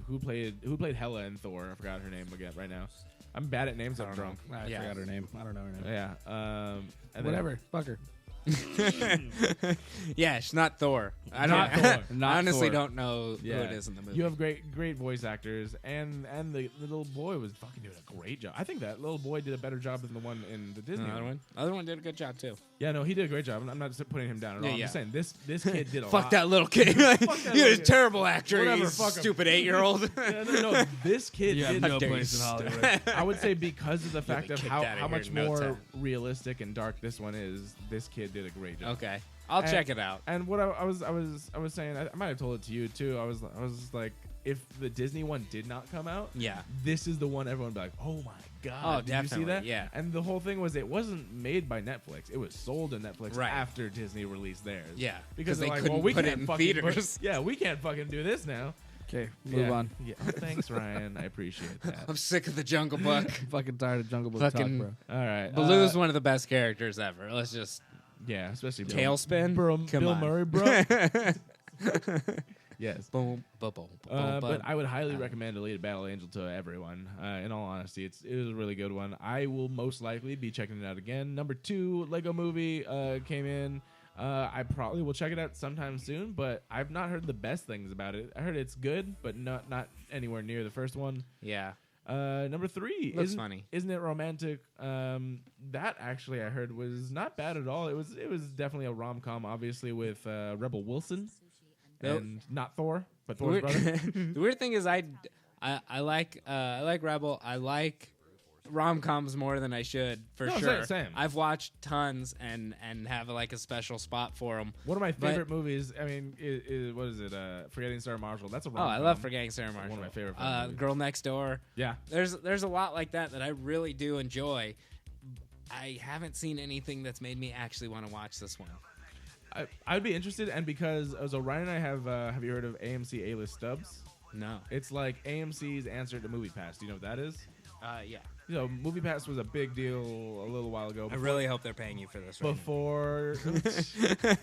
who played Hela in Thor. I forgot her name again right now. I'm bad at names. I'm drunk. I Yeah. forgot her name. I don't know her name. Yeah. And then- Whatever. Fuck her. Yeah, it's not Thor. I Not don't. Thor. Not I honestly Thor. don't know Yeah. who it is in the movie. You have great voice actors, and the little boy was fucking doing a great job. I think that little boy did a better job than the one in the Disney Another one. Other one did a good job too. Yeah, no, he did a great job. I'm not just putting him down at all. Yeah, I'm just yeah. saying this kid did a lot. Fuck that little kid. that You're little a kid. terrible actor. Whatever, You fuck him. stupid 8-year-old. Yeah, no, this kid You have did. no dare place you in Hollywood. I would say because of the fact be of kicked how out of here much in no more time. realistic and dark this one is, this kid did a great job. Okay, I'll And- check it out. And what I was saying, I might have told it to you too. I was like, if the Disney one did not come out, Yeah. this is the one everyone would be like, oh my god, Oh, did you see definitely, that? yeah. And the whole thing was, it wasn't made by Netflix. It was sold to Netflix Right. after Disney released theirs. Yeah, because they they're like, couldn't well, we put can't it in fucking theaters. yeah, we can't fucking do this now. Okay, move on. Yeah. Oh, thanks, Ryan. I appreciate that. I'm sick of the Jungle Book. I'm fucking tired of Jungle Book Fucking- talk, bro. All right, Baloo's one of the best characters ever. Let's just yeah, especially Tailspin? Bill Come on. Murray, bro. Yes. boom, boom, boom, boom. But I would highly recommend Elite Battle Angel to everyone. In all honesty, it was a really good one. I will most likely be checking it out again. Number 2, Lego Movie came in. I probably will check it out sometime soon, but I've not heard the best things about it. I heard it's good, but not anywhere near the first one. Yeah. Number 3, Looks funny. Isn't it romantic? That actually I heard was not bad at all. It was definitely a rom-com, obviously with Rebel Wilson. Nope. And not Thor, but The Thor's weird, brother. the weird thing is I like Rebel. I like rom-coms more than I should for No, sure. same. I've watched tons and have like a special spot for them. One of my But- favorite movies, I mean, is what is it? Forgetting Sarah Marshall. That's a Oh, rom-com. I love Forgetting Sarah Marshall. One of my favorite movies. Girl Next Door. Yeah. There's a lot like that I really do enjoy. I haven't seen anything that's made me actually want to watch this one. I'd be interested, and because so Ryan and I have you heard of AMC A-list stubs? No. It's like AMC's answer to MoviePass. Do you know what that is? Yeah. You know, MoviePass was a big deal a little while ago. I really hope they're paying you for this. Right Before,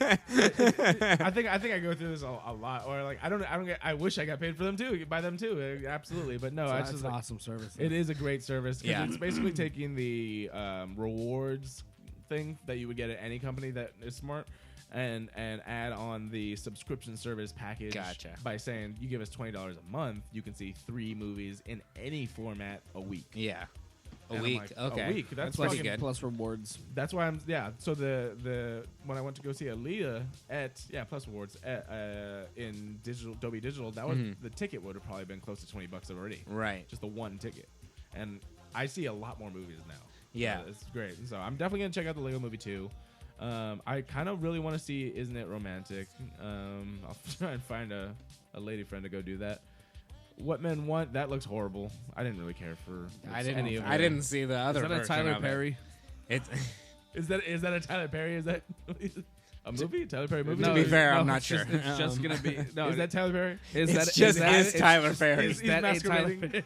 I think I go through this a lot, or like I don't get. I wish I got paid for them too, by them too, absolutely. But no, That's just an like, awesome service. it is a great service. 'Cause Yeah. it's basically taking the rewards thing that you would get at any company that is smart, and add on the subscription service package. Gotcha. By saying you give us $20 a month, you can see 3 movies in any format a week. Yeah. A And I'm week. like, Okay. A week. That's pretty fucking good. Plus rewards. That's why I'm So the when I went to go see Aaliyah at Plus Rewards in Dolby Digital, that was the ticket would have probably been close to $20 already. Right. Just the one ticket, and I see a lot more movies now. Yeah. It's great. So I'm definitely gonna check out the Lego Movie 2. I kind of really want to see Isn't It Romantic. I'll try and find a lady friend to go do that. What Men Want, that looks horrible. I didn't really care for any of it. I didn't see the other. Is that a version Tyler of it. Perry? It's Is that a Tyler Perry? Is that a movie? Tyler Perry movie? To be fair, I'm not it's sure. just- It's just gonna be. No, Is that Tyler Perry? it's just Tyler Perry. Is that a Tyler masquerading. Perry?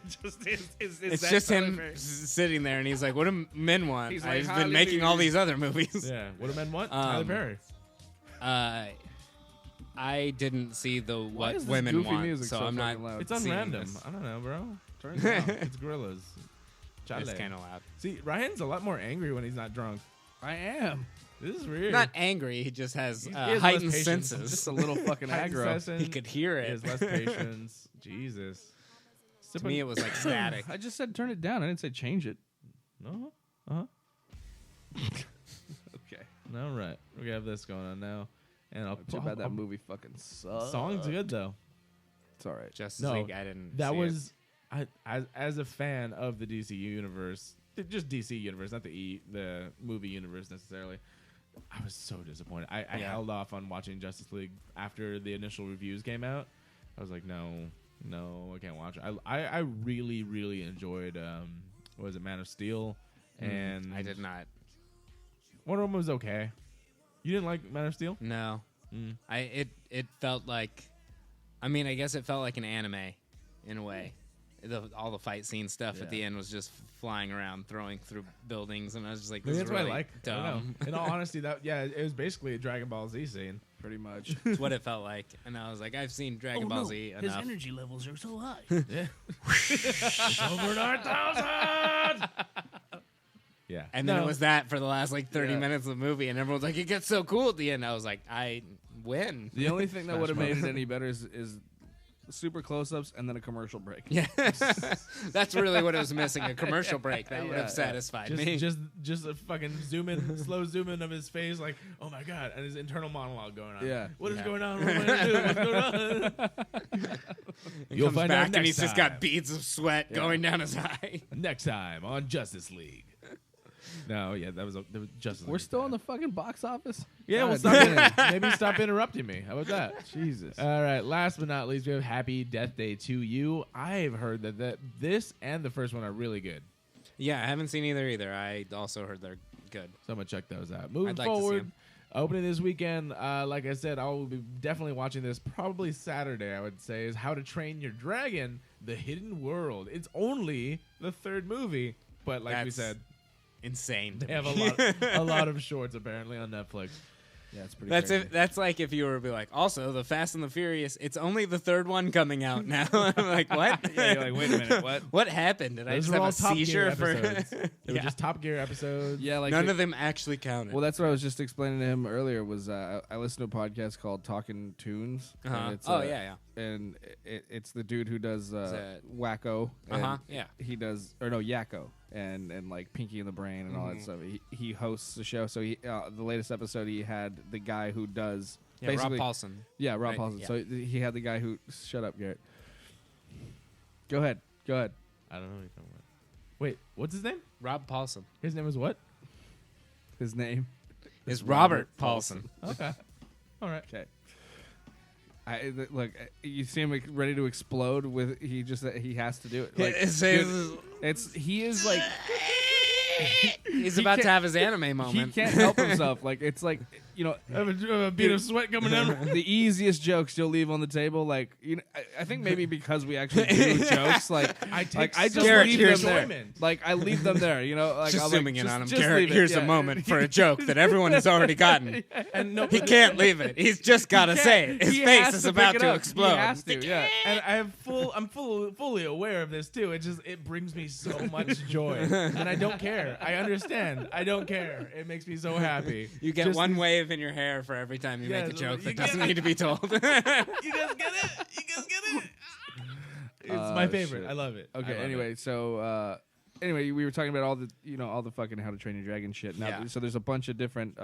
It's just him sitting there, and he's like, "What do men want?" He's like, I've been making all these other movies. Yeah. What do men want? Tyler Perry. I didn't see the Why What is this Women goofy Want, music so I'm not. fucking loud? It's on seeing random. this. I don't know, bro. Turn it down. It's gorillas. It's Chale. kind of loud. See, Ryan's a lot more angry when he's not drunk. I am. This is weird. Not angry. He just has He has heightened less patience. senses. Just a little fucking Heightened aggro. session. He could hear He it. has less patience. Jesus. To me, it was like static. I just said turn it down. I didn't say change it. No. Uh-huh. Okay. All right. We have this going on now. And I'll Too bad that movie fucking sucks. Song's good though. It's all right. Justice No, League, I didn't. That see was as a fan of the DC universe, just DC universe, not the movie universe necessarily. I was so disappointed. I held off on watching Justice League after the initial reviews came out. I was like, no, I can't watch it. I really, really enjoyed what was it, Man of Steel, and I did not. Wonder Woman was okay. You didn't like Man of Steel? No, it felt like. I mean, I guess it felt like an anime, in a way. All the fight scene stuff at the end was just flying around, throwing through buildings, and I was just like, "This Maybe is that's what really I like. I don't dumb." know. In all honesty, it was basically a Dragon Ball Z scene. Pretty much. That's what it felt like, and I was like, "I've seen Dragon Ball Z His enough." energy levels are so high. Yeah. It's over 9,000. Yeah. And then No. it was that for the last like 30 Yeah. minutes of the movie, and everyone's like, "It gets so cool at the end." I was like, "I win." The only thing that would have made it any better is super close-ups and then a commercial break. Yeah, that's really what it was missing, a commercial break. That would Yeah, have satisfied me. Just a fucking slow zoom in of his face, like, oh my god, and his internal monologue going on. Yeah. What is Yeah. going on? What am I gonna do? What's going on? He You'll comes find back out and he's next just time. got beads of sweat going down his eye. Next time on Justice League. No, yeah, that was Justice League. We're was still bad. in the fucking box office? Yeah, well, God maybe stop interrupting me. How about that? Jesus. All right. Last but not least, we have Happy Death Day to You. I've heard that this and the first one are really good, Yeah, I haven't seen either. I also heard they're good. so I'm gonna check those out. Moving I'd like to see forward, 'em. opening this weekend, like I said, I will be definitely watching this. Probably Saturday, I would say, is How to Train Your Dragon: The Hidden World. It's only the third movie, but like we That's said, Insane. they have a lot of shorts apparently on Netflix. Yeah, it's pretty That's crazy. that's like if you were to be like, also the Fast and the Furious. It's only the third one coming out now. I'm like, what? Yeah, you're like, wait a minute, what? What happened? Did I Those just were have all a Top Gear seizure for? episodes. They were Yeah. just Top Gear episodes. Yeah, like None of them actually counted. Well, that's what I was just explaining to him earlier. Was I listened to a podcast called Talking Tunes? Uh-huh. And it's, Oh, yeah. and it's the dude who does that- Wacko. and Uh-huh, yeah. He does Yakko and like Pinky and the Brain and all that stuff. He hosts the show. So the latest episode he had the guy who does yeah, Rob basically Paulson. Yeah, Rob Right, Paulson. yeah. So he had the guy who shut up, Garrett. Go ahead. I don't know what you're talking about. Wait, what's his name? Rob Paulson His name is what? His name. is Robert Paulson. Okay. All right. Okay. Look, you see him like, ready to explode with he has to do it. Like, It's- dude, he is like He's about to have his anime He moment. can't help himself. Like it's like I have a bead of sweat coming down. the easiest jokes you'll leave on the table. Like I think maybe because we actually do jokes. Like I take I just Garrett, leave here's them there. enjoyment. Like I leave them there. Like Just I'll, zooming like, in on him. just Garrett, leave it, here's a yeah. moment for a joke that everyone has already gotten. And no, He can't leave it. He's just got to say it. His He face has is to about pick it to up. explode. He has to. Yeah. and I'm fully aware of this too. It brings me so much joy, and I don't care. I understand. I don't care. It makes me so happy. You get Just one wave in your hair for every time you Yeah, make a joke you that get doesn't it. need to be told. You guys get it? You guys get it? It's my favorite. Shit. I love it. I Okay. love Anyway, it. so we were talking about all the fucking How to Train Your Dragon shit. Now, Yeah. so there's a bunch of different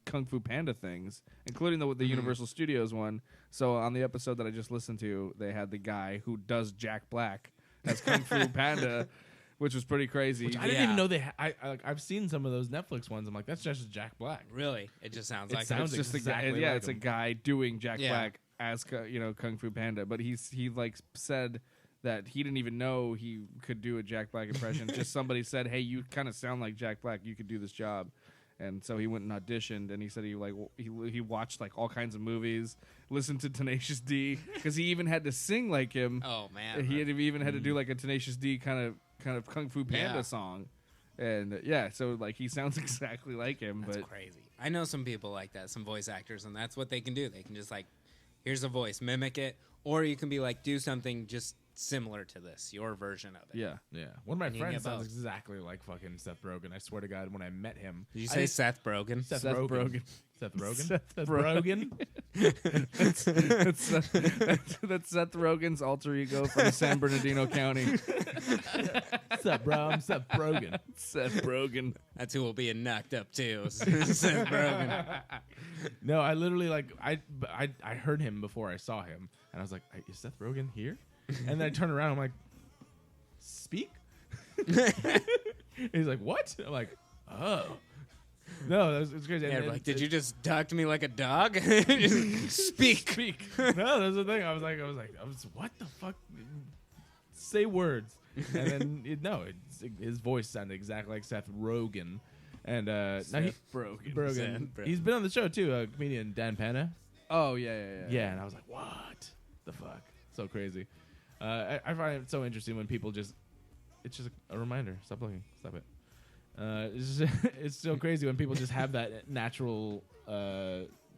Kung Fu Panda things, including the Universal Studios one. So on the episode that I just listened to, they had the guy who does Jack Black as Kung Fu Panda, which was pretty crazy. I didn't even know they. I've seen some of those Netflix ones. I'm like, that's just Jack Black. Really? It just sounds It like sounds it's just exactly a guy, yeah, like it's him. a guy doing Jack Yeah. Black as Kung Fu Panda, but he like said that he didn't even know he could do a Jack Black impression. Just somebody said, "Hey, you kind of sound like Jack Black. You could do this job." And so he went and auditioned, and he said he watched like all kinds of movies, listened to Tenacious D, because he even had to sing like him. Oh man. He even had to do like a Tenacious D kind of Kung Fu Panda Yeah. song, and so like he sounds exactly like him. That's but crazy. I know some people like that, some voice actors, and that's what they can do. They can just like, here's a voice, mimic it, or you can be like, do something just similar to this, your version of it. yeah, Yeah, one of my And you friends get sounds both. exactly like fucking Seth Rogen. I swear to God, when I met him, Did you I say didn't- Seth Rogen? Seth Seth Rogen? Rogen. Seth Rogen. Seth Rogen. that's Seth Rogen's alter ego from San Bernardino County. What's up, bro? I'm Seth Rogen. Seth Rogen. That's who will be in Knocked Up too. Seth Rogen. No, I literally I heard him before I saw him, and I was like, "Is Seth Rogen here?" And then I turn around, I'm like, "Speak." He's like, "What?" I'm like, "Oh." No, it's crazy. Yeah, And like, it- did you just talk to me like a dog? Just speak. speak? No, that's the thing. I was like, what the fuck? Say words. And then his voice sounded exactly like Seth Rogen. And now Rogen. Seth He's been on the show too. Comedian Dan Panna. Oh yeah. Yeah, and I was like, what the fuck? So crazy. I find it so interesting when people it's just a reminder. Stop looking. Stop it. It's so crazy when people just have that natural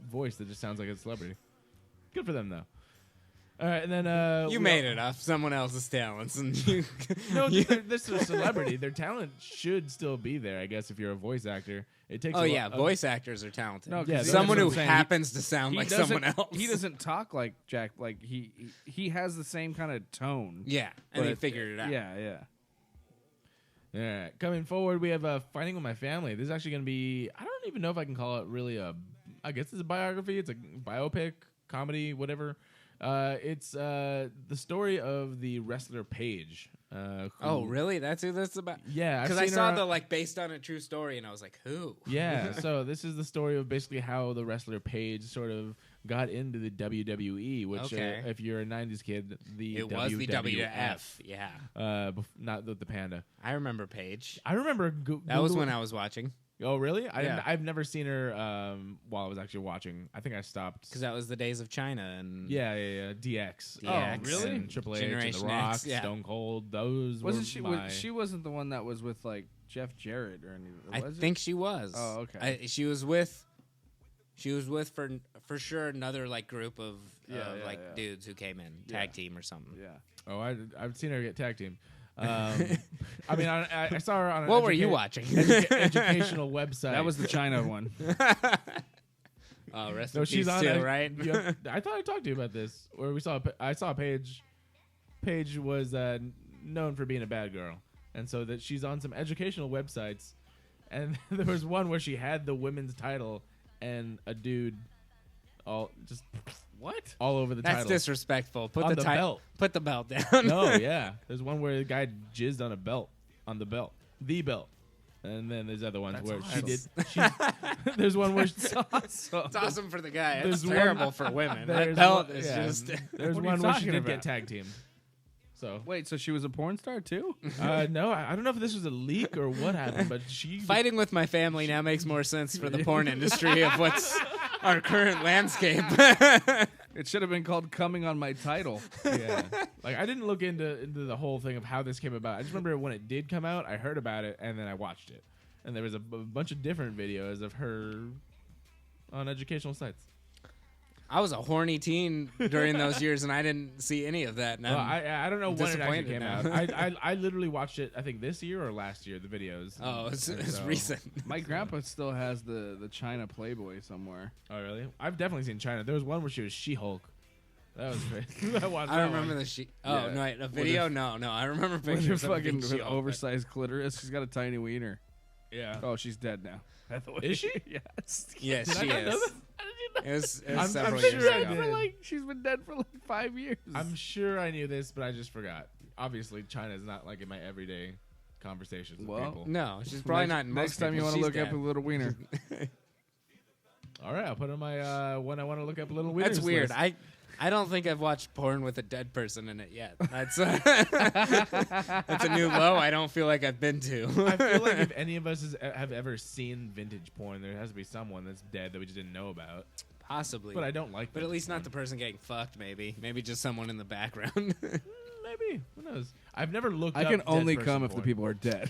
voice that just sounds like a celebrity. Good for them, though. All right, and then You made it off someone else's talents, and you. No, this is a celebrity. Their talent should still be there, I guess, if you're a voice actor. It takes. Oh a yeah, lot- voice actors are talented. No, 'cause Yeah, someone that's who what I'm saying. happens to sound He like doesn't- someone else. He doesn't talk like Jack. Like he has the same kind of tone. Yeah, and they but- figured it out. Yeah. All right, coming forward, we have Fighting with My Family. This is actually going to be. I don't even know if I can call it really a. I guess it's a biography. It's a biopic, comedy, whatever. It's the story of the wrestler Paige. Oh, really? That's who that's about? Yeah, I've Because I seen saw her- the like based on a true story, and I was like, who? Yeah, so this is the story of basically how the wrestler Paige sort of got into the WWE, which Okay. if you're a 90s kid, It was the WWF. Yeah, not the Panda. I remember Paige. I remember That was when I was watching, Oh, really? Yeah. I've never seen her while I was actually watching. I think I stopped. because that was the days of China and Yeah. DX. DX really? And Triple H Generation and The Rock, X, yeah. Stone Cold. Those Wasn't were she? my... She wasn't the one that was with like Jeff Jarrett or anything. I Was it? think she was. Oh, okay. She was with for sure another like group of Yeah, yeah. dudes who came in tag team or something. Yeah. Oh, I've seen her get tag team. I mean, I saw her on an What were you watching? educational website. That was the China one. Oh, rest No, in she's peace on. too, right? I thought I talked to you about this. Where I saw Paige. Paige was known for being a bad girl, and so that she's on some educational websites, and there was one where she had the women's title and a dude, all over the That's title. disrespectful. Put On the the ti- belt. Put the belt down. No, yeah. There's one where the guy jizzed on the belt, and then there's other ones That's where awesome. there's one where It's awesome for the guy. It's There's one- terrible for women. That there's belt one- is yeah, just. there's What are you one where she talking did about? get tag teamed. So Wait, so she was a porn star too? no, I don't know if this was a leak or what happened, but she Fighting with my family now makes more sense for the porn industry of what's our current landscape. It should have been called "Coming on My Title." Yeah, like I didn't look into the whole thing of how this came about. I just remember when it did come out, I heard about it and then I watched it, and there was a bunch of different videos of her on educational sites. I was a horny teen during those years, and I didn't see any of that. And Well, I don't know when it actually disappointed came now. out. I literally watched it. I think this year or last year. The videos. Oh, it's And so- recent. My grandpa still has the China Playboy somewhere. Oh really? I've definitely seen China. There was one where she was She-Hulk. That was great. I watched I that remember one. the sheet. Oh Yeah. no, wait, a video? No, I remember With her pictures of fucking being She-Hulk, but- oversized clitoris. She's got a tiny wiener. Yeah. Oh, she's dead now. Is she? Yes. Yes, Did I she not know is. that? It was I'm several sure years I ago. did. She's been dead for like 5 years. I'm sure I knew this, but I just forgot. Obviously, China is not like in my everyday conversations with Well, people. No, she's probably not. In Next most time you people. want to She's look up dead. a little wiener. All right, I'll put on my when I want to look up little wieners That's weird. list. I don't think I've watched porn with a dead person in it yet. That's that's a new low I don't feel like I've been to. I feel like if any of us have ever seen vintage porn, there has to be someone that's dead that we just didn't know about. Possibly. But I don't like. But at vintage least not porn. the person getting fucked, maybe. Maybe just someone in the background. Maybe. Who knows? I've never looked. I up can dead only person come if the porn. people are dead.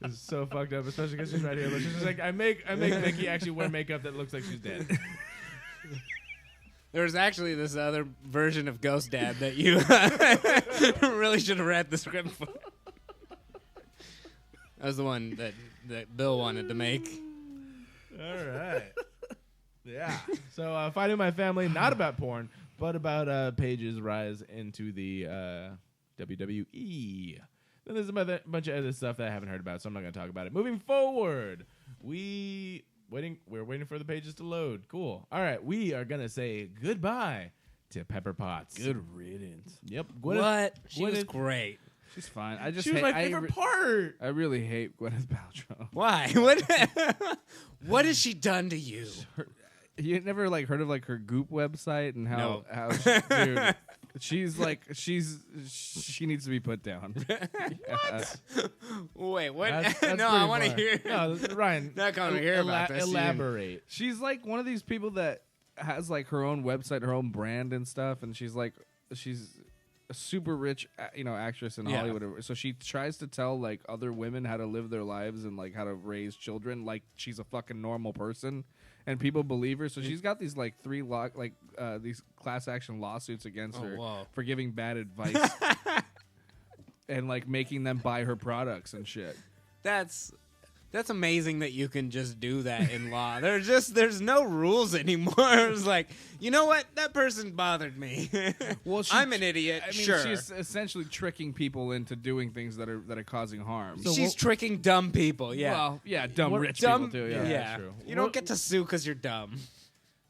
This is so fucked up, especially because she's right here. But she's just like, I make Mickey actually wear makeup that looks like she's dead. There was actually this other version of Ghost Dad that you really should have read the script for. That was the one that Bill wanted to make. All right. Yeah. So Finding My Family, not about porn, but about Paige's rise into the WWE. Then there's a bunch of other stuff that I haven't heard about, so I'm not going to talk about it. Moving forward, we're waiting for the pages to load. Cool. All right, we are going to say goodbye to Pepper Potts. Good riddance. Yep. What? She was Gwyneth- great. She's fine. I just She was hate, my favorite part. I really hate Gwyneth Paltrow. Why? What has she done to you? You never like heard of like her Goop website and No. how dude, she needs to be put down. Wait, what? That's No, pretty I want to far. hear. No, Ryan. Not gonna hear about this. Elaborate. She's like one of these people that has like her own website, her own brand and stuff, and she's a super rich, actress in Yeah. Hollywood. So she tries to tell like other women how to live their lives and like how to raise children, like she's a fucking normal person, and people believe her. So she's got these like these class action lawsuits against her whoa. for giving bad advice and like making them buy her products and shit. That's amazing that you can just do that in law. There's no rules anymore. It's like, you know what? That person bothered me. Well, I'm an idiot. I mean, sure. she's essentially tricking people into doing things that are causing harm. She's tricking dumb people. Yeah. Well, yeah, dumb What- rich dumb, people too. Yeah. Yeah. true. You don't get to sue because you're dumb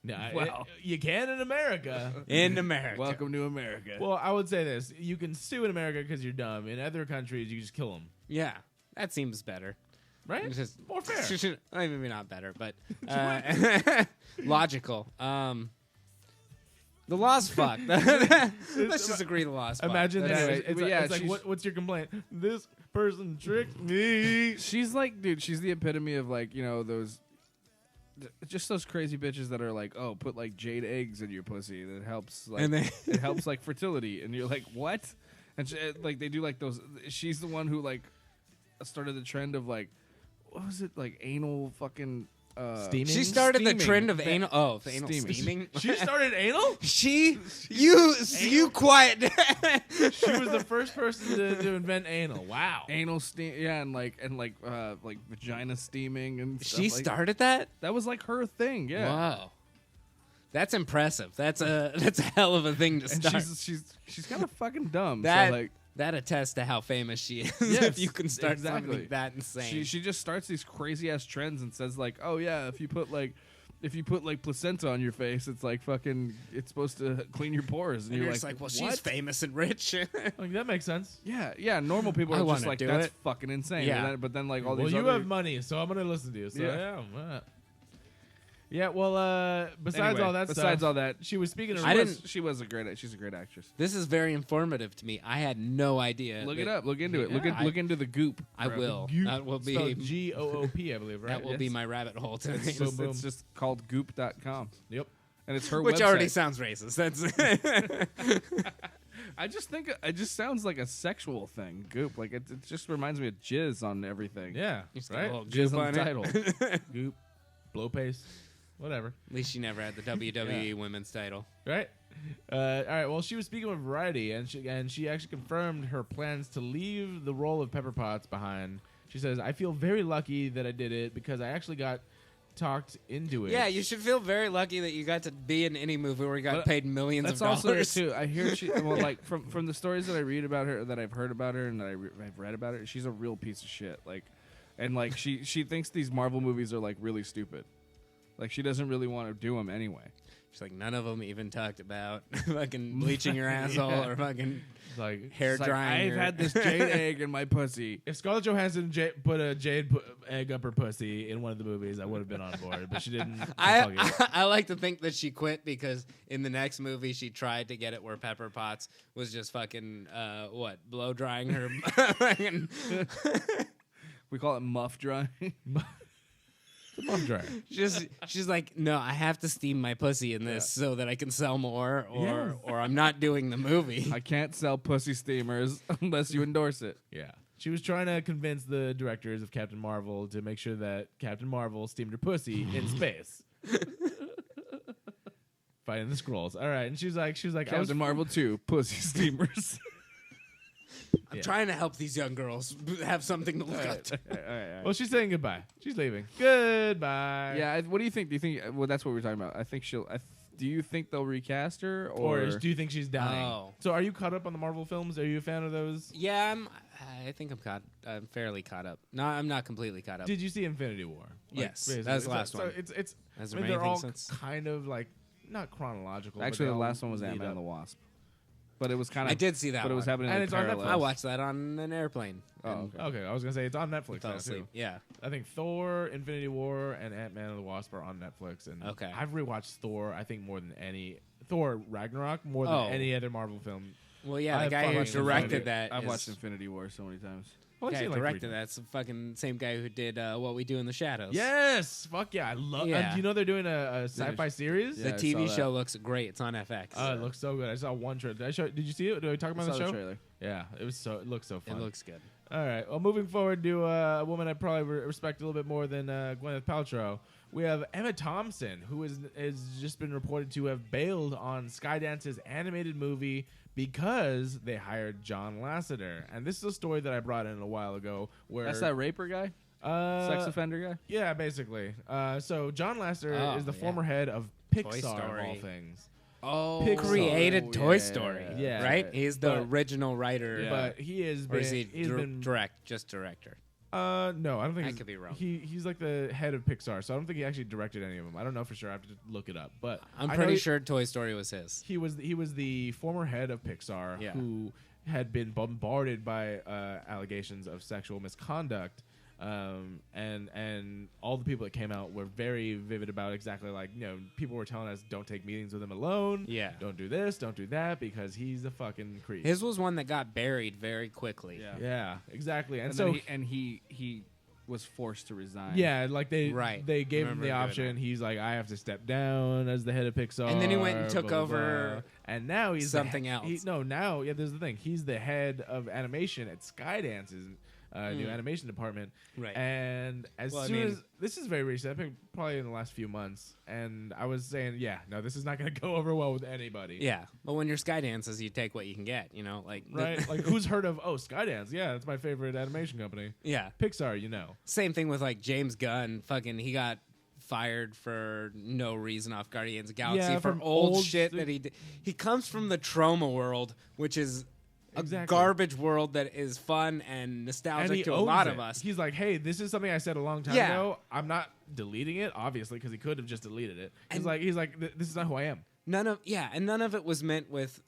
Nah, Well. you can in America. in America. Welcome to America. Well, I would say this: you can sue in America because you're dumb. In other countries, you just kill them, Yeah. That seems better. right? It's just More fair. Maybe not better, but logical. The law's fucked. Let's just agree the law's fucked. Imagine that. Anyway, It's yeah, like she's- what's your complaint? This person tricked me. She's like, dude, she's the epitome of like, those, just those crazy bitches that are like, oh, put like jade eggs in your pussy that helps, like, And they- it helps like fertility, and you're like, what? And like they do like those. She's the one who like started the trend of like, what was it, like anal fucking Steaming? She started the Steaming. trend of anal. Oh, of anal Steaming. steaming. She started anal. You quiet. She was the first person to invent anal. Wow. anal steam, yeah, and like vagina steaming and stuff She like started that. that was like her thing, yeah. Wow, that's impressive. That's a hell of a thing to And start. she's kind of fucking dumb. That so like that attests to how famous she is. Yes, if you can start exactly. something that insane. she just starts these crazy ass trends and says like, oh yeah, if you put like placenta on your face, it's like fucking, it's supposed to clean your pores, and, and you're you're just like, well, she's what? famous and rich. Like, that makes sense. Yeah. Normal people I are wanna just like, do that's it. fucking insane. Yeah. But then like all Well, these you other, have money, so I'm gonna listen to you. So Yeah. yeah. Yeah, well, besides all that besides stuff, all that, she was speaking of. She's a great actress. This is very informative to me. I had no idea. Look that- it up. Look into it. Yeah, Look into the goop. I will. Goop, That will be spelled Goop, I believe, right? that will be my rabbit hole tonight. It's just called goop.com. Yep. And it's her Which website. already sounds racist. That's I just think it just sounds like a sexual thing. Goop. Like it just reminds me of jizz on everything. Yeah. Just a Right. little Jizz goop on on the it. title. Goop, blow paste, whatever. At least she never had the WWE Women's title. Right. All right. Well, she was speaking with Variety, and she actually confirmed her plans to leave the role of Pepper Potts behind. She says, "I feel very lucky that I did it because I actually got talked into it." Yeah, you should feel very lucky that you got to be in any movie where you got But paid millions That's of also dollars. too. I hear she like from the stories that I read about her, that I've heard about her, and that I've read about her. She's a real piece of shit. Like, and like she thinks these Marvel movies are like really stupid. Like she doesn't really want to do them anyway. She's like, none of them even talked about fucking bleaching your asshole or fucking It's like hair It's like, drying. I've had this jade egg in my pussy. if Scarlett Johansson put a jade egg up her pussy in one of the movies, I would have been on board, but she didn't. I like to think that she quit because in the next movie she tried to get it where Pepper Potts was just fucking blow drying her. fucking- We call it muff drying. Muff dryer. she's like, no, I have to steam my pussy in this so that I can sell more, or I'm not doing the movie. I can't sell pussy steamers unless you endorse it. Yeah. She was trying to convince the directors of Captain Marvel to make sure that Captain Marvel steamed her pussy in space. Fighting the Skrulls. All right. And she's like, Captain Marvel 2, pussy steamers. I'm trying to help these young girls have something to look up to. All right. Well, she's saying goodbye. She's leaving. Goodbye. Yeah, what do you think? Do you think? Well, that's what we're talking about. I think she'll. Do you think they'll recast her, Or do you think she's dying? Oh. So are you caught up on the Marvel films? Are you a fan of those? Yeah, I think I'm fairly caught up. No, I'm not completely caught up. Did you see Infinity War? Yes, basically. that was the last So one. it's Has I there mean, they're anything all since? kind of like not chronological. but Actually, they the all last one was lead Ant-Man up. and the Wasp, but it was kind of. I did see that but it was one. happening And in it's on Netflix. parallel. I watched that on an airplane. Oh, and okay. Okay, I was gonna say it's on Netflix fell now asleep. too. Yeah. I think Thor, Infinity War, and Ant-Man and the Wasp are on Netflix. And Okay. I've rewatched Thor. I think more than any Thor Ragnarok more than Oh. any other Marvel film. Well, yeah, the I've guy who watched directed Infinity- that. I've is- watched Infinity War so many times. Well, I've guy seen, who like, directed three that's the fucking same guy who did What We Do in the Shadows. Yes, fuck yeah, I love. Yeah. Do you know they're doing a sci-fi series? The Yeah, I TV saw show that. looks great. It's on FX. Oh, it looks so good. I saw one trailer. Did you see it? Did we talk about I the saw show? the trailer. Yeah, it looks so it fun. looks good. All right. Well, moving forward to a woman I probably respect a little bit more than Gwyneth Paltrow. We have Emma Thompson, who is just been reported to have bailed on Skydance's animated movie because they hired John Lasseter. And this is a story that I brought in a while ago. Where That's that raper guy, sex offender guy. Yeah, basically. So John Lasseter Oh, is the yeah. former head of Pixar, of Story. all things. Oh, Pixar. Created Toy Story. Yeah. Right? He's the But- original writer. Yeah. But he has Or been. is he he's been just director? No, I don't think I he's- could be wrong. He's like the head of Pixar, so I don't think he actually directed any of them. I don't know for sure. I have to look it up, but I'm I know pretty sure Toy Story was his. he was the former head of Pixar Yeah. who had been bombarded by allegations of sexual misconduct. And all the people that came out were very vivid about exactly like, people were telling us don't take meetings with him alone. Yeah. Don't do this, don't do that because he's a fucking creep. His was one that got buried very quickly. Yeah. Yeah, exactly. And, And so then he was forced to resign. yeah, like they Right. gave him Remember the doing option. that. He's like, I have to step down as the head of Pixar. And then he went and took blah, blah, over blah. And now he's something the else. Now there's the thing. He's the head of animation at Skydance's new animation department. Right. And as Well, I soon mean- as this is very recent, I think probably in the last few months. And I was saying, yeah, no, this is not going to go over well with anybody. Yeah. But when you're Skydances, you take what you can get, like Right? Like who's heard of Skydance? Yeah, that's my favorite animation company. Yeah. Pixar, Same thing with like James Gunn. Fucking, he got fired for no reason off Guardians of the Galaxy Yeah, for from old old shit sti- that he did. He comes from the trauma world, which is a Exactly. garbage world that is fun and nostalgic and he to a owns lot it. of us. He's like, hey, this is something I said a long time Yeah. ago. I'm not deleting it, obviously, because he could have just deleted it. He's And- like, this is not who I am. None of it was meant with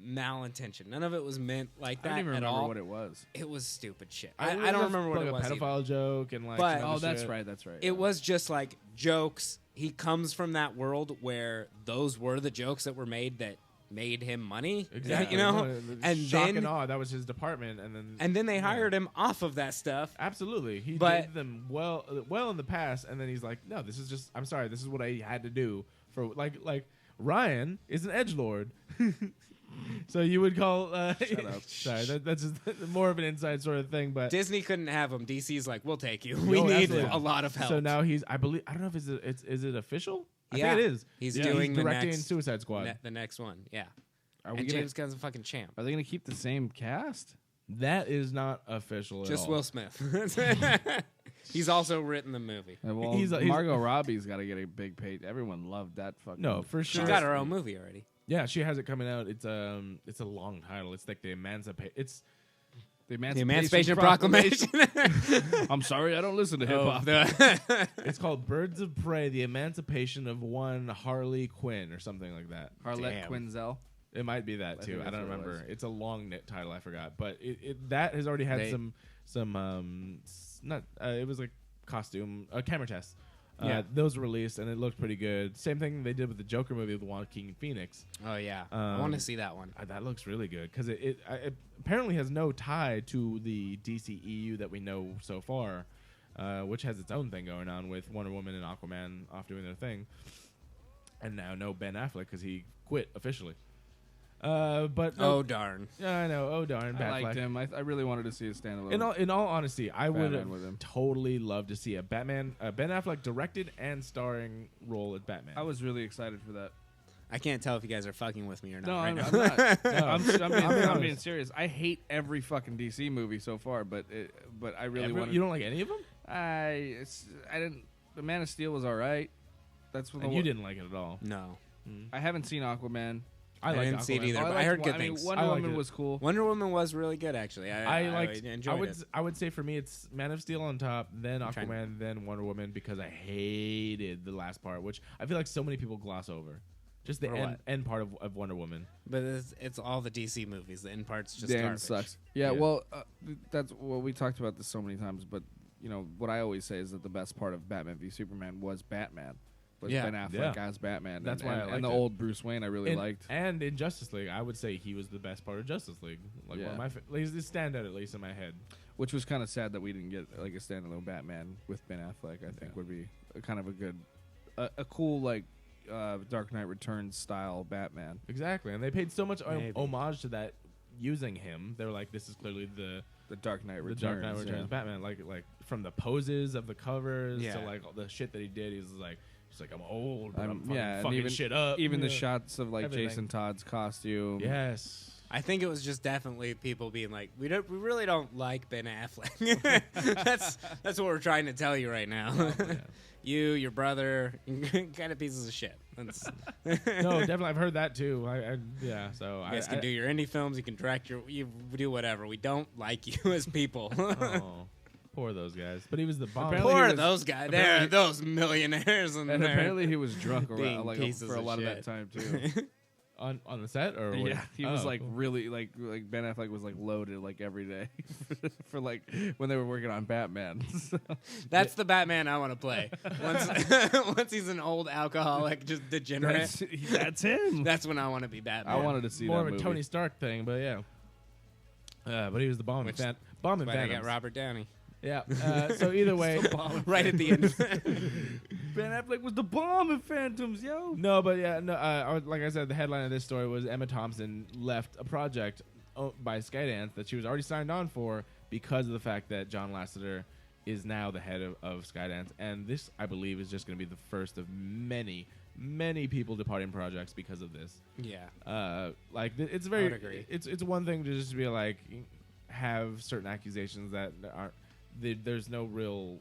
malintention. None of it was meant like I that don't even at remember all. what it was. It was stupid shit. It I was don't a- remember what like it was. a either. pedophile joke and like. But- some Oh, other that's shit. right. That's right. It was just like jokes he comes from that world where those were the jokes that were made that made him money. Exactly. You know, No, and shock then and awe. That was his department, and then they hired him off of that stuff. Absolutely, he But- did them well in the past, and then he's like, no, this is just. I'm sorry, this is what I had to do for like Ryan is an edgelord. So you would call Shut up. Sorry, that's just more of an inside sort of thing, but Disney couldn't have him. DC's like, we'll take you. No, We need absolutely. a lot of help. So now he's, I believe, I don't know if is it official? I Yeah. think it is. He's Yeah, doing the directing next- Suicide Squad. the next one, yeah. Are we And gonna, James Gunn's a fucking champ. are they gonna keep the same cast? That is not official. Just at all. Will Smith. He's also written the movie. Well, He's- Margot Robbie's got to get a big pay. Everyone loved that fucking. No, for She's sure. got her own movie already. Yeah, she has it coming out. It's a long title. It's like the It's The The Emancipation Proclamation. I'm sorry, I don't listen to hip hop. it's called Birds of Prey: The Emancipation of One Harley Quinn or something like that. Harlette Damn. Quinzel. It might be that I too. think I don't that's what it remember. was. It's a long knit title. I forgot, but that has already had They- it was like costume camera tests. Yeah. Those were released and it looked pretty good. Same thing they did with the Joker movie with Joaquin Phoenix. Oh yeah, I want to Um, see that one. That looks really good because it apparently has no tie to the DCEU that we know so far, which has its own thing going on with Wonder Woman and Aquaman off doing their thing, and now no Ben Affleck because he quit officially. But no, Oh darn. yeah, I know. Oh darn, I liked Batfleck. him. I really wanted to see a standalone. In all honesty, I would Batman with him. have totally loved to see a Ben Affleck directed and starring role as Batman. I was really excited for that. I can't tell if you guys are fucking with me or not. No, right I'm now. not. No. I'm being serious. I hate every fucking DC movie so far, but I really want. You don't like any of them, I didn't. The Man of Steel was all right. That's what and you didn't like it at all. No, I haven't seen Aquaman. I like didn't see it Aquaman. either. Oh, but I liked heard Wo- good I mean, things. Wonder I liked Woman it. was cool. Wonder Woman was really good, actually. I enjoyed it. I would say for me it's Man of Steel on top, then trying- Aquaman, then Wonder Woman because I hated the last part, which I feel like so many people gloss over. Just the For what? end part of Wonder Woman. But it's all the DC movies. The end part's just The end garbage. sucks. Yeah, Yeah. well, that's well, we talked about this so many times, but you know what I always say is that the best part of Batman v Superman was Batman. Was Yeah. Ben Affleck Yeah. as Batman. That's and, why I and, liked and the it. old Bruce Wayne I really liked. And in Justice League, I would say he was the best part of Justice League. Like Yeah. one of my he's the standout at least in my head. Which was kind of sad that we didn't get like a standalone Batman with Ben Affleck. I think would be a kind of a good, a cool like Dark Knight Returns style Batman. Exactly, and they paid so much Maybe. homage to that using him. They were like, this is clearly the Dark Knight Returns. Dark Knight Returns yeah. Batman. Like from the poses of the covers to Yeah. like all the shit that he did. He's like I'm old, but I'm- I'm fucking, yeah, and fucking even- shit up. Even the Yeah. shots of like Everything. Jason Todd's costume. Yes. I think it was just definitely people being like, we really don't like Ben Affleck. that's what we're trying to tell you right now. You, your brother, kind of pieces of shit. That's, No, definitely. I've heard that too. Yeah. So you guys can do your indie films. You can direct you do whatever. We don't like you as people. Oh, poor those guys. But he was the bomb. Apparently Poor he was- those guys. apparently- They're those millionaires in And there. apparently he was drunk being around, like pieces for a of lot of shit. that time too. on the set or what? Yeah, he was Oh, like cool. really like Ben Affleck was like loaded like every day for like when they were working on Batman. So, That's the Batman I want to play. Once he's an old alcoholic, just degenerate. that's him. That's when I want to be Batman. I wanted to see more that of a movie. Tony Stark thing, but yeah. But he was the bomb. Which- Bomb and But I got Phantoms. Robert Downey Yeah. So either way, right at the end. Ben Affleck was the bomb in Phantoms, yo. no, but yeah, no. Like I said, the headline of this story was Emma Thompson left a project by Skydance that she was already signed on for because of the fact that John Lasseter is now the head of Skydance, and this, I believe, is just going to be the first of many people departing projects because of this. Yeah. It's very. I would agree. It's one thing to just be like have certain accusations that aren't. There's no real,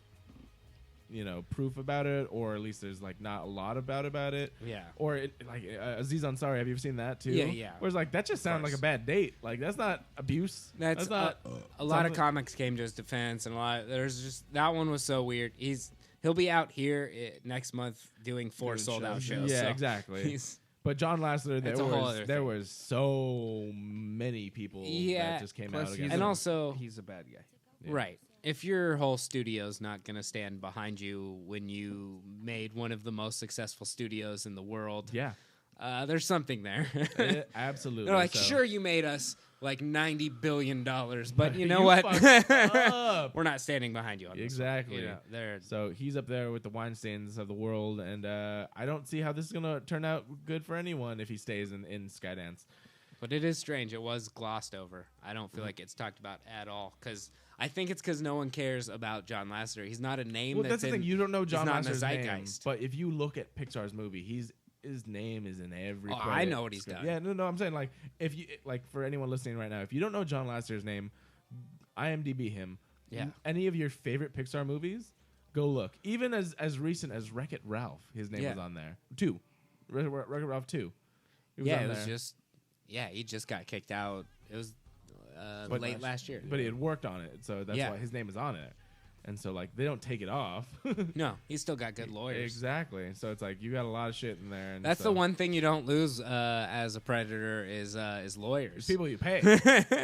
proof about it, or at least there's like not a lot about it. Yeah. Or Aziz Ansari, have you ever seen that too? Yeah. Where it's like that just sounds like a bad date. Like that's not abuse. That's not. a lot of something- comics came to his defense, and there's just that one was so weird. He'll be out here next month doing 4 sold out shows. Yeah, so exactly. he's- But John Lasseter, That's a whole other there thing. was so many people Yeah, that just came plus out he's against and him. also He's a bad guy. Yeah. right. if your whole studio's not going to stand behind you when you made one of the most successful studios in the world, Yeah. there's something there. Absolutely. They're like, So- sure, you made us like $90 billion, but you know You what? fucked up. We're not standing behind you on this Exactly. one. Yeah, they're So he's up there with the Weinsteins of the world, and I don't see how this is gonna turn out good for anyone if he stays in Skydance. But it is strange. It was glossed over. I don't feel like it's talked about at all because I think it's because no one cares about John Lasseter. He's not a name. Well, that's the thing. You don't know John not in the Lasseter's name, zeitgeist. but if you look at Pixar's movie, his name is in every. Oh, I credit. know what he's done. Yeah, no, I'm saying like if you like for anyone listening right now, if you don't know John Lasseter's name, IMDb him. Yeah. Any of your favorite Pixar movies, go look. Even as recent as Wreck-It Ralph, his name Yeah. was on there. 2, Wreck-It Ralph 2. He was Yeah, on it was there. just. Yeah, he just got kicked out. It was But late last year. But he had worked on it, so that's Yeah. why his name is on it. And so like they don't take it off. No, he's still got good lawyers. Exactly. So it's like you got a lot of shit in there. And That's so the one thing you don't lose as a predator is lawyers. It's people you pay.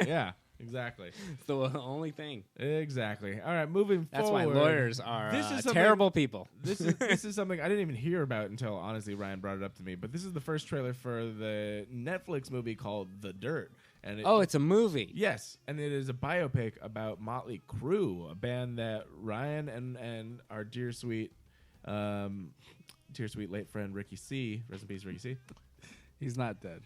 Yeah, exactly. It's the only thing. Exactly. All right, moving That's forward. why lawyers are This is something- terrible people. This is something I didn't even hear about until honestly Ryan brought it up to me. But this is the first trailer for the Netflix movie called The Dirt. And Oh, it's a movie. yes, and it is a biopic about Motley Crue, a band that Ryan and our dear sweet late friend Ricky C. Rest in peace, Ricky C. He's not dead.